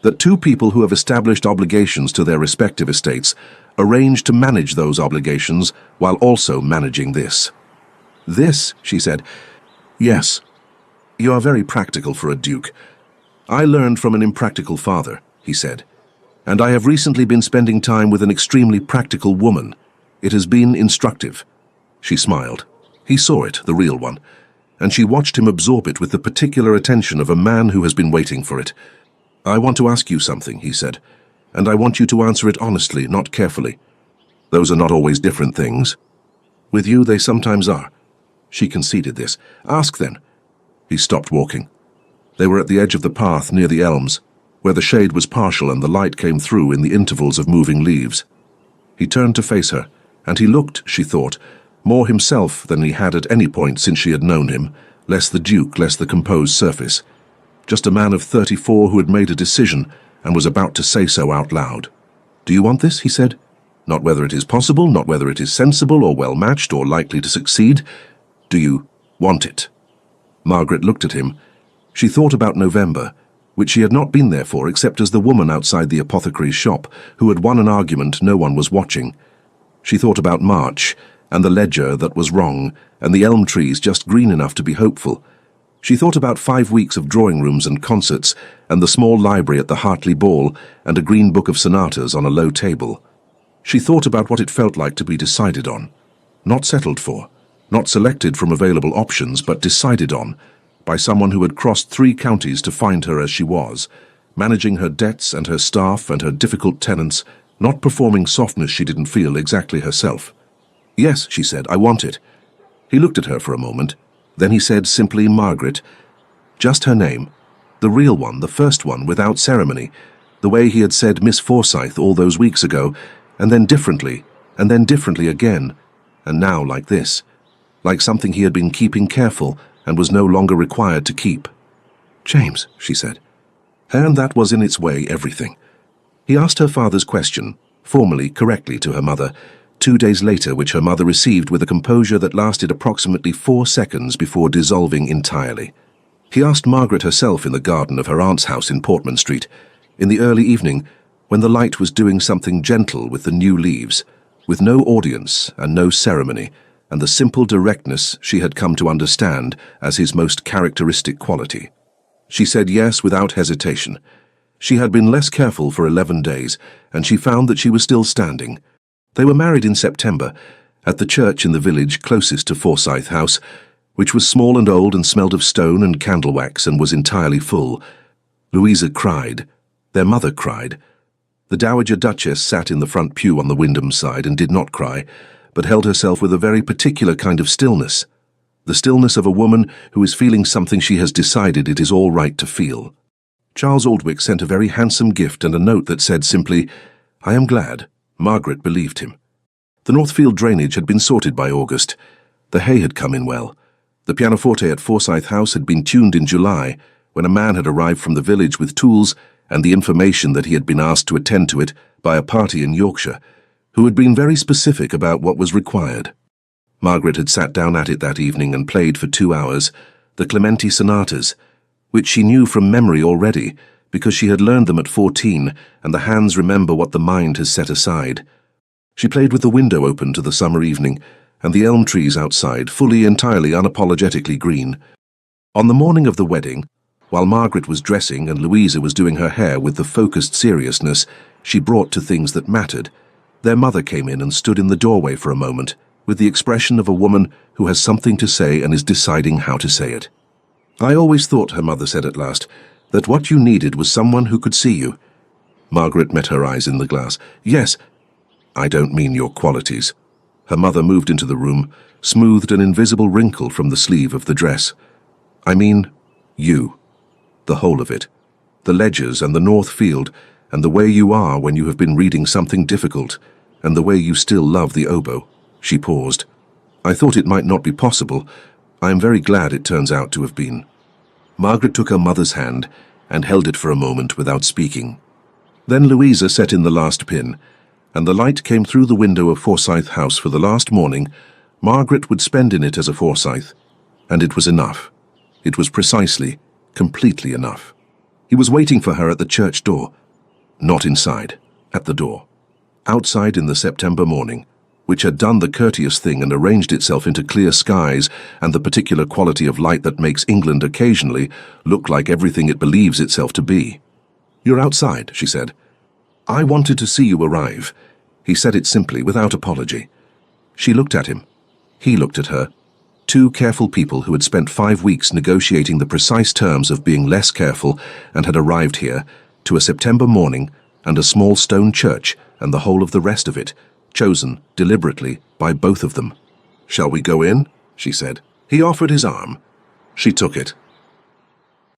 "that two people who have established obligations to their respective estates arrange to manage those obligations while also managing this." "This?" she said. "Yes. You are very practical for a duke." "I learned from an impractical father," he said, "and I have recently been spending time with an extremely practical woman. It has been instructive." She smiled. He saw it, the real one, and she watched him absorb it with the particular attention of a man who has been waiting for it. "I want to ask you something," he said, "and I want you to answer it honestly, not carefully. Those are not always different things. With you, they sometimes are." She conceded this. "Ask, then." He stopped walking. They were at the edge of the path near the elms, where the shade was partial and the light came through in the intervals of moving leaves. He turned to face her, and he looked, she thought, more himself than he had at any point since she had known him, less the Duke, less the composed surface. Just a man of 34 who had made a decision and was about to say so out loud. "Do you want this?" he said. "Not whether it is possible, not whether it is sensible or well-matched or likely to succeed. Do you want it?" Margaret looked at him. She thought about November, which she had not been there for except as the woman outside the apothecary's shop who had won an argument no one was watching. She thought about March, and the ledger that was wrong, and the elm trees just green enough to be hopeful. She thought about 5 weeks of drawing rooms and concerts, and the small library at the Hartley Ball, and a green book of sonatas on a low table. She thought about what it felt like to be decided on, not settled for, not selected from available options, but decided on, by someone who had crossed 3 counties to find her as she was, managing her debts and her staff and her difficult tenants, not performing softness she didn't feel exactly herself. "Yes," she said, "I want it." He looked at her for a moment. Then he said simply, "Margaret." Just her name. The real one, the first one, without ceremony. The way he had said Miss Forsyth all those weeks ago, and then differently again, and now like this. Like something he had been keeping careful and was no longer required to keep. "James," she said. And that was in its way everything. He asked her father's question, formally, correctly to her mother, 2 days later, which her mother received with a composure that lasted approximately 4 seconds before dissolving entirely. He asked Margaret herself in the garden of her aunt's house in Portman Street, in the early evening, when the light was doing something gentle with the new leaves, with no audience and no ceremony, and the simple directness she had come to understand as his most characteristic quality. She said yes without hesitation. She had been less careful for 11 days, and she found that she was still standing. They were married in September, at the church in the village closest to Forsyth House, which was small and old and smelled of stone and candle wax and was entirely full. Louisa cried. Their mother cried. The Dowager Duchess sat in the front pew on the Wyndham side and did not cry, but held herself with a very particular kind of stillness. The stillness of a woman who is feeling something she has decided it is all right to feel. Charles Aldwych sent a very handsome gift and a note that said simply, "I am glad." Margaret believed him. The Northfield drainage had been sorted by August. The hay had come in well. The pianoforte at Forsyth House had been tuned in July, when a man had arrived from the village with tools and the information that he had been asked to attend to it by a party in Yorkshire, who had been very specific about what was required. Margaret had sat down at it that evening and played for 2 hours the Clementi sonatas, which she knew from memory already, because she had learned them at 14, and the hands remember what the mind has set aside. She played with the window open to the summer evening, and the elm trees outside fully, entirely, unapologetically green. On the morning of the wedding, while Margaret was dressing and Louisa was doing her hair with the focused seriousness she brought to things that mattered, their mother came in and stood in the doorway for a moment, with the expression of a woman who has something to say and is deciding how to say it. "I always thought," her mother said at last, "that what you needed was someone who could see you." Margaret met her eyes in the glass. "Yes, I don't mean your qualities." Her mother moved into the room, smoothed an invisible wrinkle from the sleeve of the dress. "I mean you. The whole of it. The ledgers and the Northfield, and the way you are when you have been reading something difficult, and the way you still love the oboe." She paused. "I thought it might not be possible. I am very glad it turns out to have been." Margaret took her mother's hand and held it for a moment without speaking. Then Louisa set in the last pin, and the light came through the window of Forsyth House for the last morning Margaret would spend in it as a Forsyth, and it was enough. It was precisely, completely enough. He was waiting for her at the church door. Not inside, at the door. Outside in the September morning, which had done the courteous thing and arranged itself into clear skies and the particular quality of light that makes England occasionally look like everything it believes itself to be. "You're outside," she said. "I wanted to see you arrive." He said it simply, without apology. She looked at him. He looked at her. Two careful people who had spent 5 weeks negotiating the precise terms of being less careful and had arrived here, to a September morning and a small stone church and the whole of the rest of it, chosen deliberately by both of them. "Shall we go in?" she said. He offered his arm. She took it.